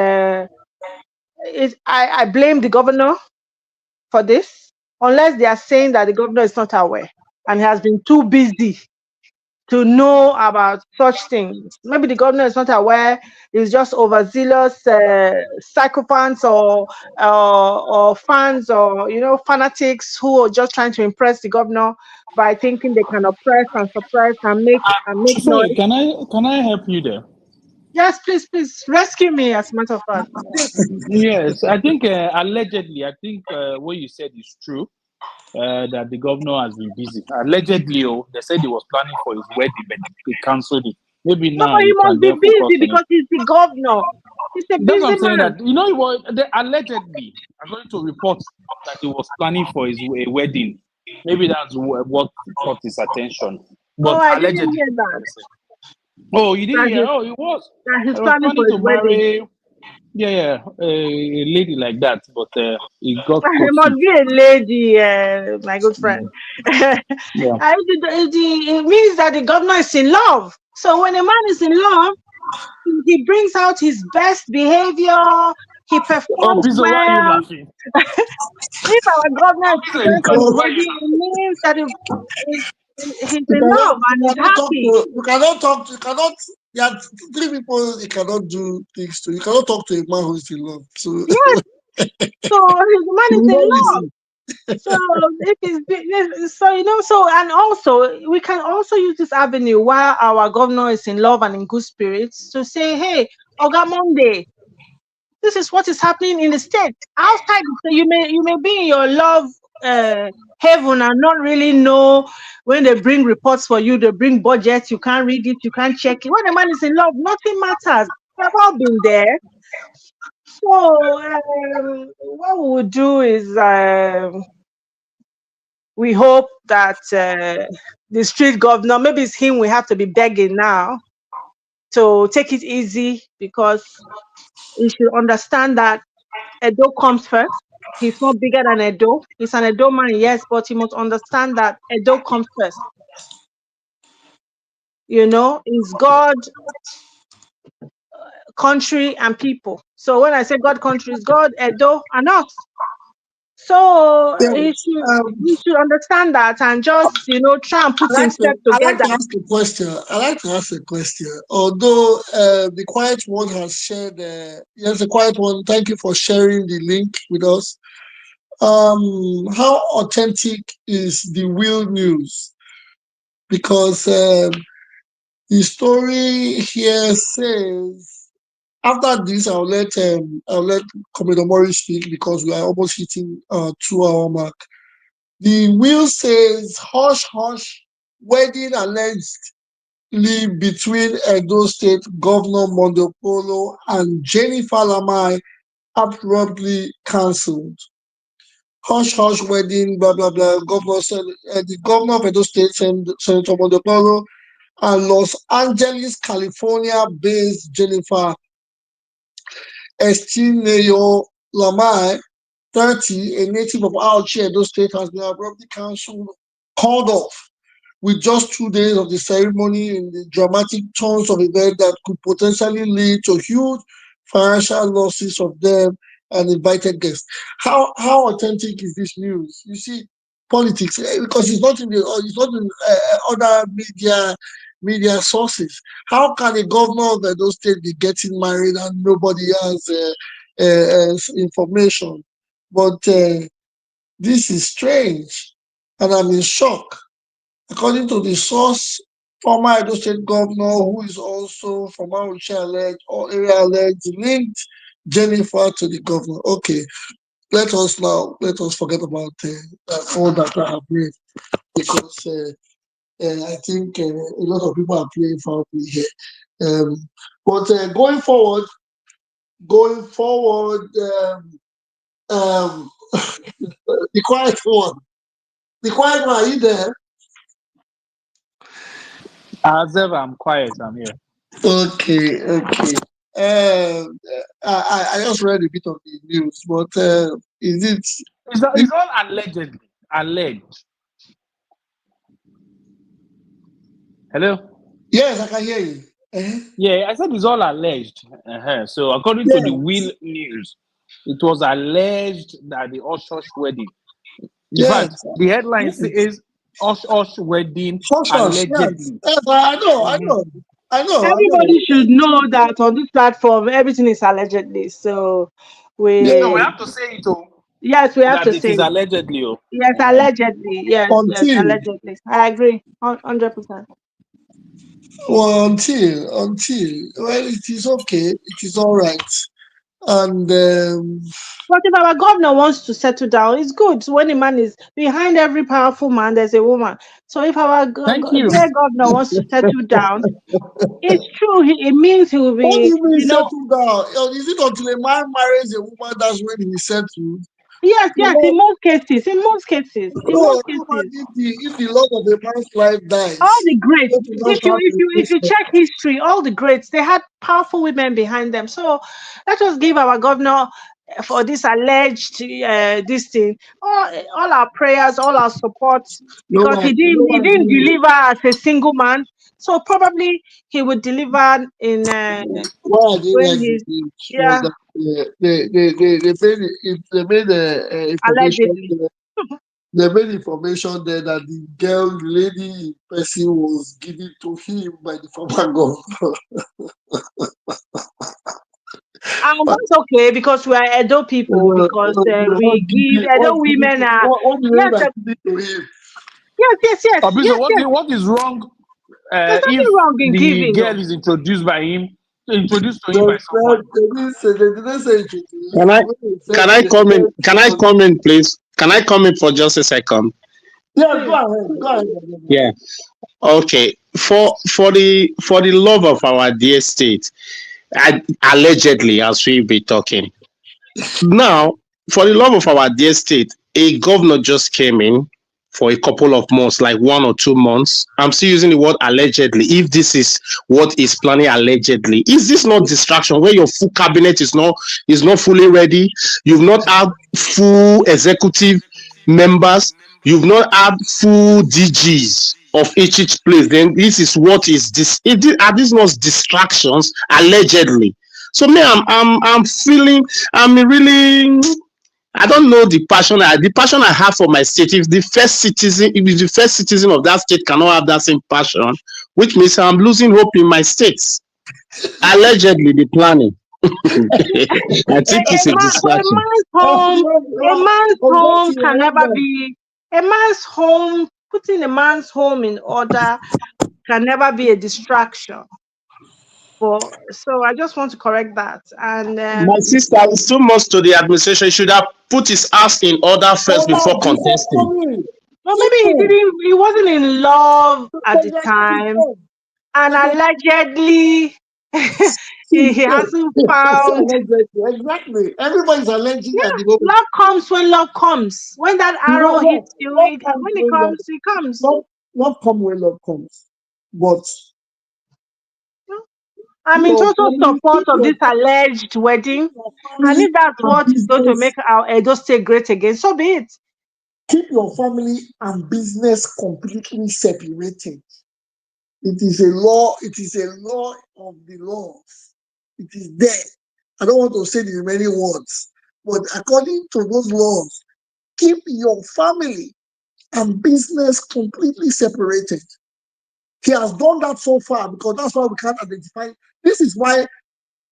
Speaker 3: I blame the governor for this, unless they are saying that the governor is not aware and he has been too busy to know about such things. Maybe the governor is not aware, he's just overzealous sycophants or fans, or fanatics who are just trying to impress the governor by thinking they can oppress and suppress and make
Speaker 6: sorry,
Speaker 3: noise.
Speaker 6: can I help you there?
Speaker 3: Yes, please rescue me, as a matter of fact.
Speaker 6: Yes, I think allegedly, what you said is true. That the governor has been busy. Allegedly, they said he was planning for his wedding, but he cancelled it. Maybe now
Speaker 3: he must be busy because he's the governor. He's a busy man.
Speaker 6: Saying that, allegedly, according to reports, that he was planning for his wedding. Maybe that's what caught his attention. But
Speaker 3: I
Speaker 6: allegedly,
Speaker 3: didn't hear that.
Speaker 6: Oh, you didn't hear? Oh, he was.
Speaker 3: He's planning for his
Speaker 6: marry. Yeah, a lady like that, but he got.
Speaker 3: It must be a lady, my good friend.
Speaker 6: Yeah.
Speaker 3: It means that the governor is in love. So when a man is in love, he brings out his best behavior. He performs well.
Speaker 6: Why are you laughing?
Speaker 3: If our governor is preparing for his wedding, it means that he's in love and he's happy.
Speaker 1: You cannot. There are three people you cannot do things to. You cannot talk to a man who is in love. So
Speaker 3: yes. So his man is in love. So if it's and also we can also use this avenue while our governor is in love and in good spirits to say, hey, Oga Monday, this is what is happening in the state. Outside, so you may be in your love heaven and not really know when they bring reports for you, they bring budgets, you can't read it, you can't check it. When a man is in love, nothing matters. We've all been there. So what we will do is we hope that the street governor, maybe it's him we have to be begging now, to take it easy, because he should understand that Edo comes first. He's not bigger than Edo. He's an Edo man, yes, but he must understand that Edo comes first. You know, it's God, country, and people. So when I say God, country, it's God, Edo, and us. So
Speaker 1: Yeah,
Speaker 3: he should understand that and just, you know, try and put himself
Speaker 1: I like
Speaker 3: together.
Speaker 1: to ask a question. I like to ask a question. Although the quiet one has shared, yes, the quiet one. Thank you for sharing the link with us. How authentic is the real news? Because the story here says, after this, I'll let Commodore Mori speak because we are almost hitting 2 hour mark. The will says hush hush wedding allegedly between Edo State Governor Mondopolo and Jennifer Lamai abruptly cancelled. Hush hush wedding, blah blah blah. The governor of Edo State, Senator Mondopolo, and Los Angeles, California-based Jennifer Estineyo Lamai, 30, a native of Auchi, Edo State, has been abruptly called off with just 2 days of the ceremony in the dramatic turns of events that could potentially lead to huge financial losses of them and invited guests. How authentic is this news? You see, politics, because it's not in other media sources. How can a governor of Edo State be getting married and nobody has information? But this is strange, and I'm in shock. According to the source, former Edo State governor, who is also from Auchi area alleged, linked Jennifer to the governor. Okay, let us forget about all that I have read, because I think a lot of people are playing foul play here. But going forward, the quiet one. The quiet one, are you there?
Speaker 6: As ever, I'm quiet. I'm here.
Speaker 1: Okay. I just read a bit of the news, but is it?
Speaker 6: It's all allegedly. Alleged. Hello?
Speaker 1: Yes, I can hear you.
Speaker 6: Yeah, I said it's all alleged. So according to the
Speaker 1: Yes,
Speaker 6: Will News, it was alleged that the Osh wedding. In fact,
Speaker 1: yes,
Speaker 6: the headline
Speaker 1: yes.
Speaker 6: says Osh wedding
Speaker 1: Shush, yes.
Speaker 6: allegedly.
Speaker 1: Yes, I know.
Speaker 3: Everybody should know that on this platform, everything is allegedly. So
Speaker 1: Yeah.
Speaker 6: No, we
Speaker 3: we,
Speaker 6: have to say it all,
Speaker 3: yes, we have
Speaker 6: that
Speaker 3: to
Speaker 6: it
Speaker 3: say
Speaker 6: is
Speaker 3: it.
Speaker 6: allegedly. Oh.
Speaker 3: Yes, allegedly. Yes,
Speaker 1: Until
Speaker 3: allegedly. I agree, 100%.
Speaker 1: until well, it is okay. It is all right. And
Speaker 3: But if our governor wants to settle down, it's good. When a man is behind every powerful man, there's a woman. So if our
Speaker 6: Thank you.
Speaker 3: dear governor wants to settle down, it's true. It means he will
Speaker 1: what do
Speaker 3: be,
Speaker 1: you mean
Speaker 3: you know.
Speaker 1: settle down? Is it until a man marries a woman that's when he settled?
Speaker 3: Yes,
Speaker 1: You
Speaker 3: yes.
Speaker 1: know,
Speaker 3: In most cases, in most cases, in
Speaker 1: no,
Speaker 3: most cases.
Speaker 1: if the love of a man's life
Speaker 3: All
Speaker 1: dies,
Speaker 3: the greats,
Speaker 1: let him not start
Speaker 3: if you check history, all the greats, they had powerful women behind them. So let us give our governor, for this alleged this thing, all our prayers, all our support,
Speaker 1: No
Speaker 3: because
Speaker 1: one, no
Speaker 3: he
Speaker 1: one
Speaker 3: didn't
Speaker 1: do.
Speaker 3: deliver as a single man. So probably he would deliver in
Speaker 1: Why I didn't
Speaker 3: when
Speaker 1: like the
Speaker 3: he's,
Speaker 1: speech was
Speaker 3: yeah,
Speaker 1: that they made information
Speaker 3: allegedly.
Speaker 1: there. They made information there that the lady in person was given to him by the former governor.
Speaker 3: And that's okay, because we are Edo people, because we give Edo women are,
Speaker 1: What the lady
Speaker 3: yes,
Speaker 1: that did it to him?
Speaker 6: So
Speaker 3: yes.
Speaker 6: what is wrong
Speaker 3: There's
Speaker 6: if
Speaker 3: nothing wrong in
Speaker 6: the
Speaker 3: giving.
Speaker 6: girl is introduced to him by someone?
Speaker 1: They didn't say it.
Speaker 5: Can I
Speaker 1: They
Speaker 5: can I come in, please? Can I come in for just a second?
Speaker 1: Yeah, go ahead. Go ahead.
Speaker 5: Yeah. Okay. For the love of our dear state, allegedly, as we be talking now, for the love of our dear state, a governor just came in for a couple of months, like 1 or 2 months. I'm still using the word allegedly. If this is what is planning allegedly, is this not distraction where your full cabinet is not fully ready? You've not had full executive members. You've not had full DGs of each place. Then this is what is this? Are these not distractions allegedly? So me, I'm feeling, I'm really. I don't know the passion I have for my state. If the first citizen of that state cannot have that same passion, which means I'm losing hope in my states. Allegedly, the planning. I think it's a distraction.
Speaker 3: A man's home can never be a man's home. Putting a man's home in order can never be a distraction. So I just want to correct that. And
Speaker 5: My sister, is too much to the administration. He should have put his ass in order first before contesting.
Speaker 3: well, maybe he wasn't in love at the time, and allegedly he hasn't found.
Speaker 1: Exactly. Everybody's alleging at the moment.
Speaker 3: Love comes when love comes. When that arrow hits you, when it comes, it comes.
Speaker 1: Not come when love comes, but
Speaker 3: I'm in total support of this alleged wedding. And if that's what is going to make our Edo State great again, so be it.
Speaker 1: Keep your family and business completely separated. It is a law. It is a law of the laws. It is there. I don't want to say the remaining words, but according to those laws, keep your family and business completely separated. He has done that so far because that's why we can't identify. This is why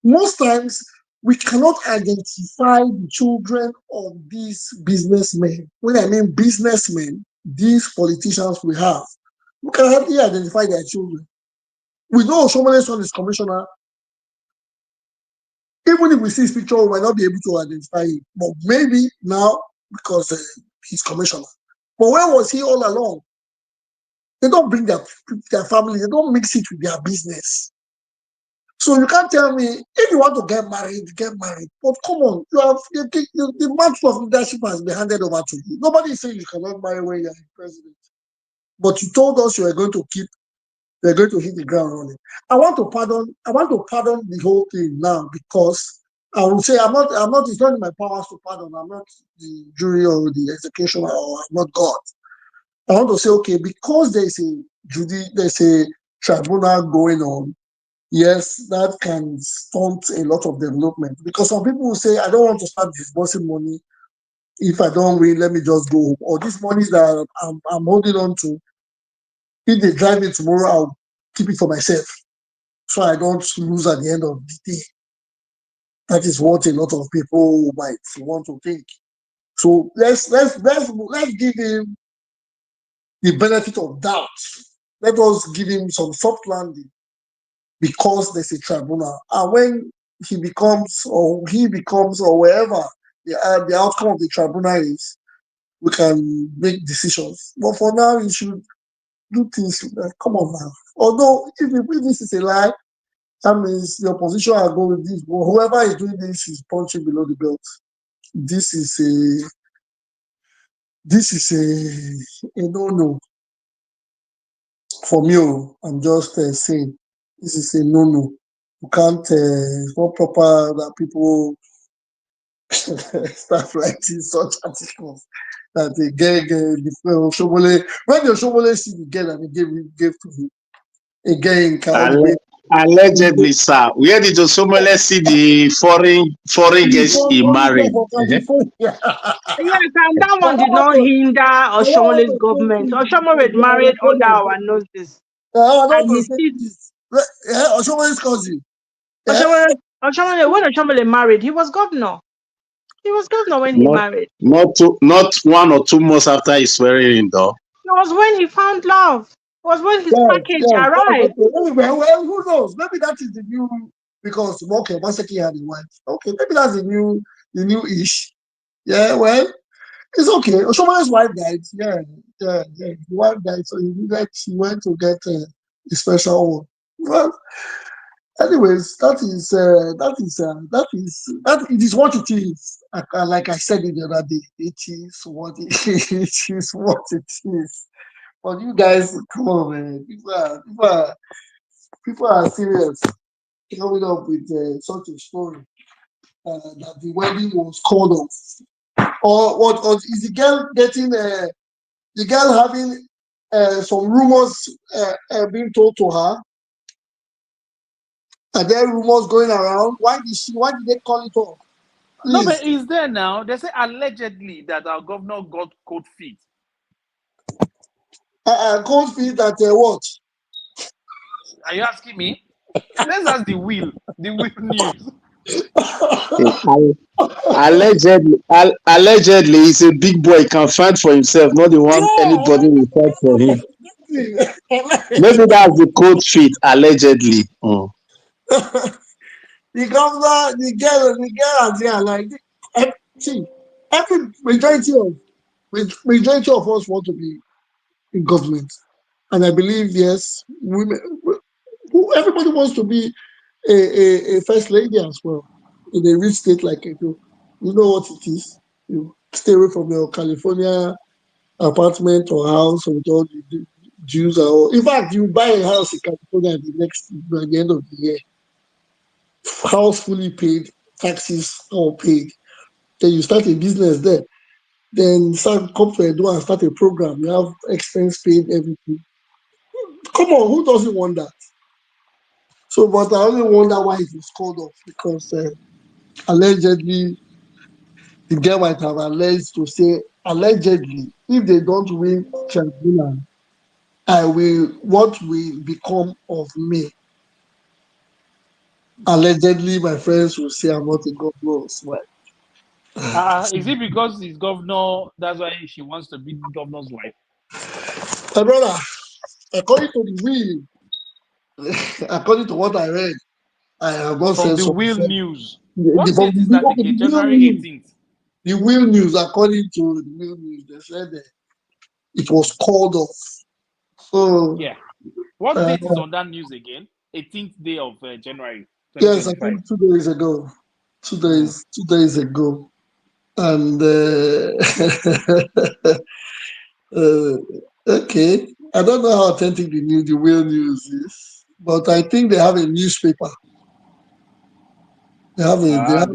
Speaker 1: most times we cannot identify the children of these businessmen. When I mean businessmen, these politicians we have, we can hardly identify their children. We know Oshomole's son is commissioner. Even if we see his picture, we might not be able to identify him. But maybe now, because he's commissioner. But where was he all along? They don't bring their family, they don't mix it with their business. So you can't tell me, if you want to get married, get married. But come on, the mantle of leadership has been handed over to you. Nobody is saying you cannot marry when you're president. But you told us you are going to hit the ground running. I want to pardon the whole thing now because I will say it's not in my powers to pardon. I'm not the jury or the executioner, or I'm not God. I want to say, okay, because there's a tribunal going on, yes, that can stunt a lot of development. Because some people will say, I don't want to start disbursing money. If I don't win, let me just go home. Or this money that I'm holding on to, if they drive me tomorrow, I'll keep it for myself. So I don't lose at the end of the day. That is what a lot of people might want to think. So let's give him the benefit of doubt. Let us give him some soft landing because there's a tribunal. And when he becomes or wherever the outcome of the tribunal is, we can make decisions. But for now, you should do things. Come on now. Although if this is a lie, that means the opposition are going with this. But whoever is doing this is punching below the belt. This is a no-no. For me, I'm just saying this is a no-no. You can't. It's not proper that people start writing such articles that they get the Oshomole. When the Oshomole see the girl and they gave to him again.
Speaker 5: Allegedly, sir. Where did Osomole see the foreign guest he married?
Speaker 3: Yes, and that one did not hinder Oshomole's government. Oshomole married under our noses.
Speaker 1: And Oshomole's cousin.
Speaker 3: Oshomole, when Oshomole married, he was governor. He was governor when he married.
Speaker 5: Not 1 or 2 months after his swearing in, though.
Speaker 3: It was when he found love. It was when his package arrived.
Speaker 1: Well, who knows? Maybe that is the new, because Maseki had a wife. Okay, maybe that's the new ish. Yeah, well, it's okay. Oshomole's wife died. Yeah. The wife died, so he went to get a special one. Well, Anyways, that it is what it is. Like I said it the other day, it is what it is what it is. But you guys, come on, man. People are serious coming up with such a story that the wedding was called off. Or what? Or is the girl getting the girl having some rumors being told to her? Are there rumors going around? Why did they call it off?
Speaker 6: No,
Speaker 1: Please.
Speaker 6: but is there now? They say allegedly that our governor got cold feet.
Speaker 1: Cold feet that what?
Speaker 6: Are you asking me? Let's ask the Will News.
Speaker 5: Allegedly, he's a big boy, can fight for himself, not the one anybody will fight for him. Maybe that's the code fit, allegedly.
Speaker 1: The governor, the girl are there like see, every majority of us want to be in government, and I believe yes, women, everybody wants to be a first lady as well in a rich state like Edo. You know what it is. You stay away from your California apartment or house with all the Jews. Or in fact, you buy a house in California by the end of the year, house fully paid, taxes all paid. Then you start a business there. Then start come to Edo and start a program. You have expense paid, everything. Come on, who doesn't want that? So, but I only wonder why it was called off because allegedly the girl might have alleged to say allegedly if they don't win tribunal, I will what will become of me. Allegedly, my friends will say I'm not a governor's wife.
Speaker 6: Is it because he's governor? That's why she wants to be governor's wife.
Speaker 1: My brother, according to the will, according to what I read, I have not
Speaker 6: From
Speaker 1: said
Speaker 6: the
Speaker 1: so.
Speaker 6: Will News.
Speaker 1: The,
Speaker 6: What
Speaker 1: from
Speaker 6: date is that
Speaker 1: the
Speaker 6: again?
Speaker 1: will
Speaker 6: January
Speaker 1: news,
Speaker 6: 18th.
Speaker 1: the will news, according to the will news, they said that it was called off. So
Speaker 6: Yeah. What
Speaker 1: uh,
Speaker 6: date is on that news again? 18th day of January
Speaker 1: yes, I
Speaker 6: 2025.
Speaker 1: think 2 days ago. 2 days ago. And uh, okay, I don't know how authentic the real news is, but I think they have a newspaper.
Speaker 6: Do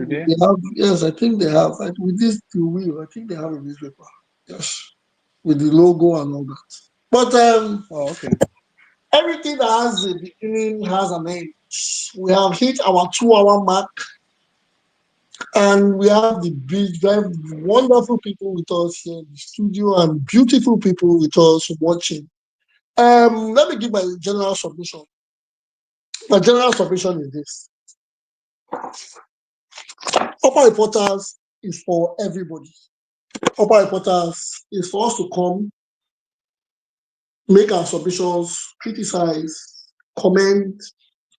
Speaker 6: they?
Speaker 1: They have, yes, I think they have. With this, the will, I think they have a newspaper. Yes, with the logo and all that. But
Speaker 6: Oh, okay.
Speaker 1: everything that has a beginning has an end. We have hit our 2 hour mark, and we have very wonderful people with us here in the studio and beautiful people with us watching. Let me give my general submission. My general submission is this: upper reporters is for everybody. Upper reporters is for us to come, make our submissions, criticize, comment,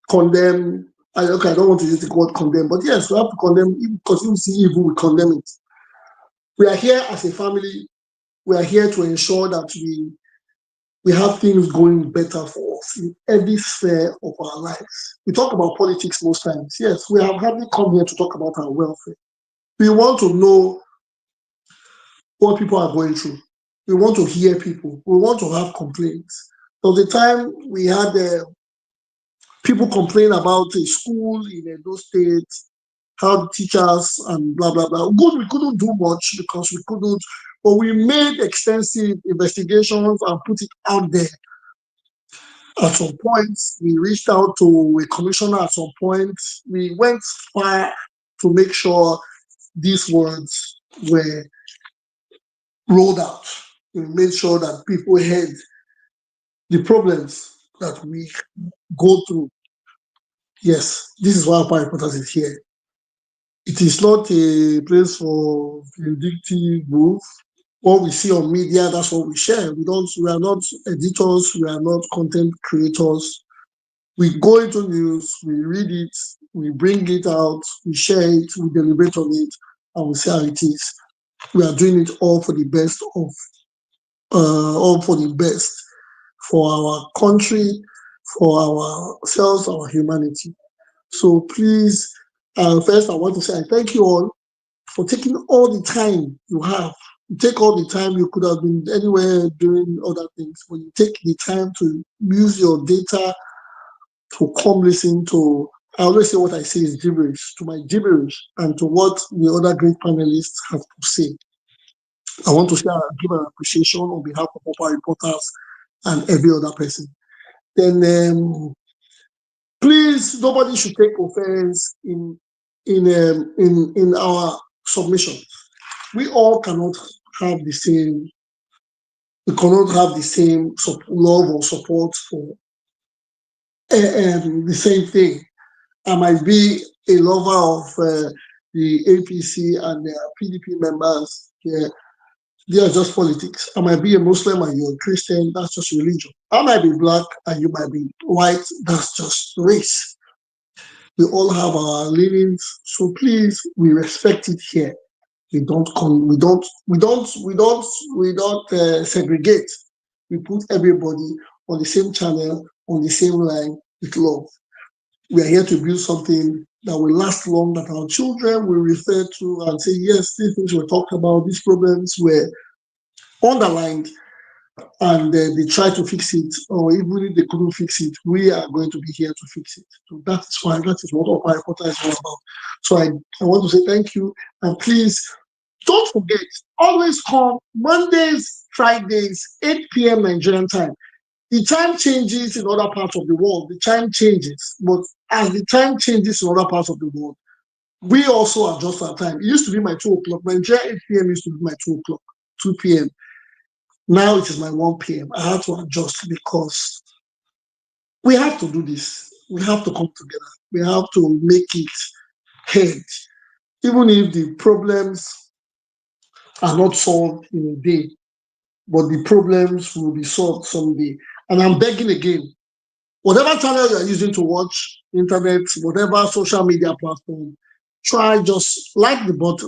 Speaker 1: condemn. Okay, I don't want to use the word condemn, but yes, we have to condemn because if we see evil, we condemn it. We are here as a family. We are here to ensure that we have things going better for us in every sphere of our lives. We talk about politics most times. Yes, we have hardly come here to talk about our welfare. We want to know what people are going through. We want to hear people. We want to have complaints. There was a time we had people complain about a school in Edo State, how teachers and blah, blah, blah. Good, we couldn't do much because we couldn't, but we made extensive investigations and put it out there. At some point, we reached out to a commissioner at some point. We went far to make sure these words were rolled out. We made sure that people heard the problems that we go through. Yes, this is why Upper Reporters is here. It is not a place for vindictive move. What we see on media, that's what we share. We are not editors, we are not content creators. We go into news, we read it, we bring it out, we share it, we deliberate on it, and we say how it is. We are doing it all for the best for our country, for ourselves, our humanity. So please, first I want to say I thank you all for taking all the time you have. You take all the time, you could have been anywhere doing other things, but you take the time to use your data to come listen to. I always say what I say is gibberish, to my gibberish, and to what the other great panelists have to say. I want to give an appreciation on behalf of all our reporters and every other person. Then please, nobody should take offense in our submission. We all cannot have the same. We cannot have the same love or support for the same thing. I might be a lover of the APC and the PDP members. Yeah, they are just politics. I might be a Muslim and you're a Christian. That's just religion. I might be black and you might be white. That's just race. We all have our leanings, so please, we respect it here. We don't segregate. We put everybody on the same channel, on the same line with love. We are here to build something that will last long, that our children will refer to and say, yes, these things were talked about, these problems were underlined, and they try to fix it, or even if they couldn't fix it, we are going to be here to fix it. So that is why, that is what Open Reporter is all about. So I want to say thank you, and please don't forget, always come Mondays, Fridays, 8 p.m. Nigerian time. The time changes in other parts of the world. The time changes, but as the time changes in other parts of the world, we also adjust our time. It used to be my 2 o'clock. Nigeria 8 p.m. used to be my 2 o'clock, 2 p.m. Now it is my 1 p.m. I had to adjust because we have to do this. We have to come together. We have to make it head. Even if the problems are not solved in a day, but the problems will be solved someday. And I'm begging again, whatever channel you are using to watch internet, whatever social media platform, try just like the button,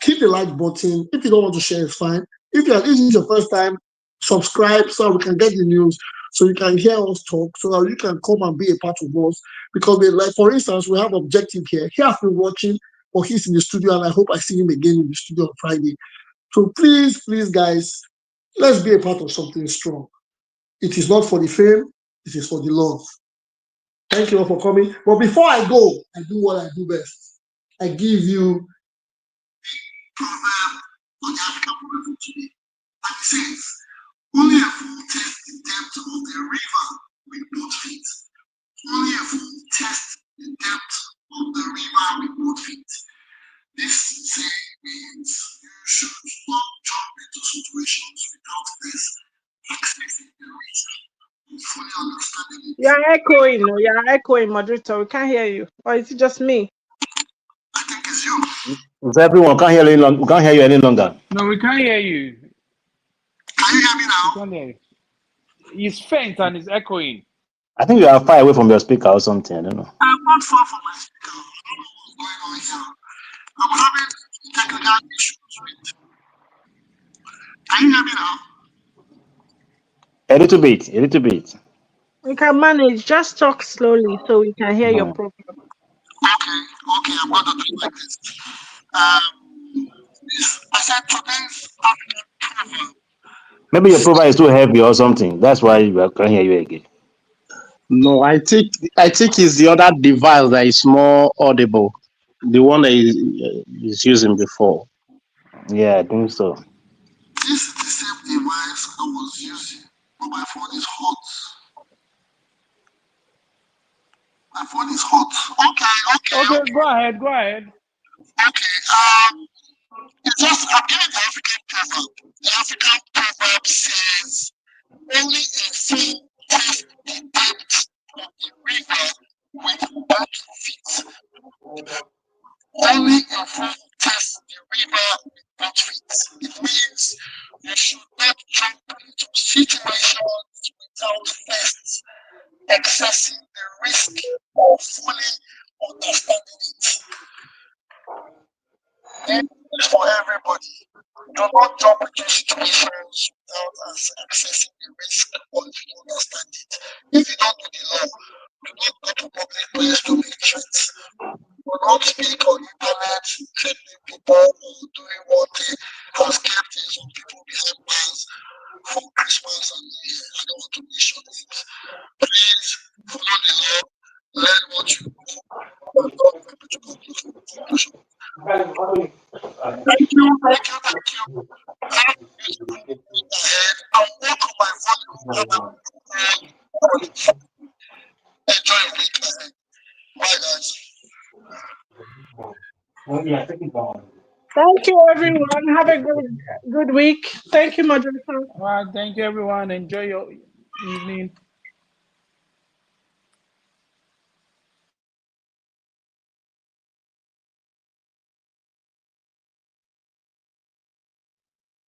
Speaker 1: hit the like button. If you don't want to share, it's fine. If this is your first time, subscribe so we can get the news, so you can hear us talk, so that you can come and be a part of us. Because, like for instance, we have Objective here. He has been watching, or he's in the studio, and I hope I see him again in the studio on Friday. So please, guys, let's be a part of something strong. It is not for the fame, it is for the love. Thank you all for coming. But before I go, I do what I do best. I give you proverb on the African proverb today. And it says, only a fool tests the depth of the river with both feet. Only a fool tests the depth of the river with both feet. This saying means you should not jump into situations without this accessing the risk and fully understanding it.
Speaker 3: You're echoing, moderator. We can't hear you. Or is it just me?
Speaker 1: I think it's you.
Speaker 4: It's everyone. Can't hear you we can't hear you any longer.
Speaker 6: No, we can't hear you.
Speaker 1: Can you hear me now?
Speaker 6: We can't hear you. It's faint and it's echoing.
Speaker 4: I think you are far away from your speaker or something. I don't know.
Speaker 1: I'm not far from my speaker. I don't know what's going on here. I'm having technical issues with. Can you hear me now?
Speaker 4: A little bit.
Speaker 3: We can manage. Just talk slowly so we can hear your problem.
Speaker 1: Okay, I'm going to do it like this. I said today's African proverb.
Speaker 4: Maybe your profile is too heavy or something. That's why I can't hear you again.
Speaker 5: No, I think it's the other device that is more audible. The one that is using before.
Speaker 4: Yeah, I think so.
Speaker 1: This is the same device I was using, but my phone is hot. My phone is hot. Okay.
Speaker 6: Go ahead.
Speaker 1: Okay. It's just I'm giving the African proverb. The African proverb says, only a fool tests the depth of the river with both feet. Only a fool tests the river with both feet. It means you should not jump into situations without first accessing the risk of fully understanding it. This is for everybody. Do not jump into situations without accessing the risk or if you understand it. If you don't do the law, not go to public place to make threats. Will not speak on internet threatening people or doing what they has kept some people behind bars for Christmas and New Year. I don't want to mention names. Please follow the law, learn what you know, and don't be able to conclude from the conclusion. Thank you. Have a beautiful week ahead. I'll work on my volume and enjoy your week ahead. Bye, guys.
Speaker 3: Thank you, everyone. Have a good week. Thank you, moderator.
Speaker 6: All right, thank you, everyone. Enjoy your evening.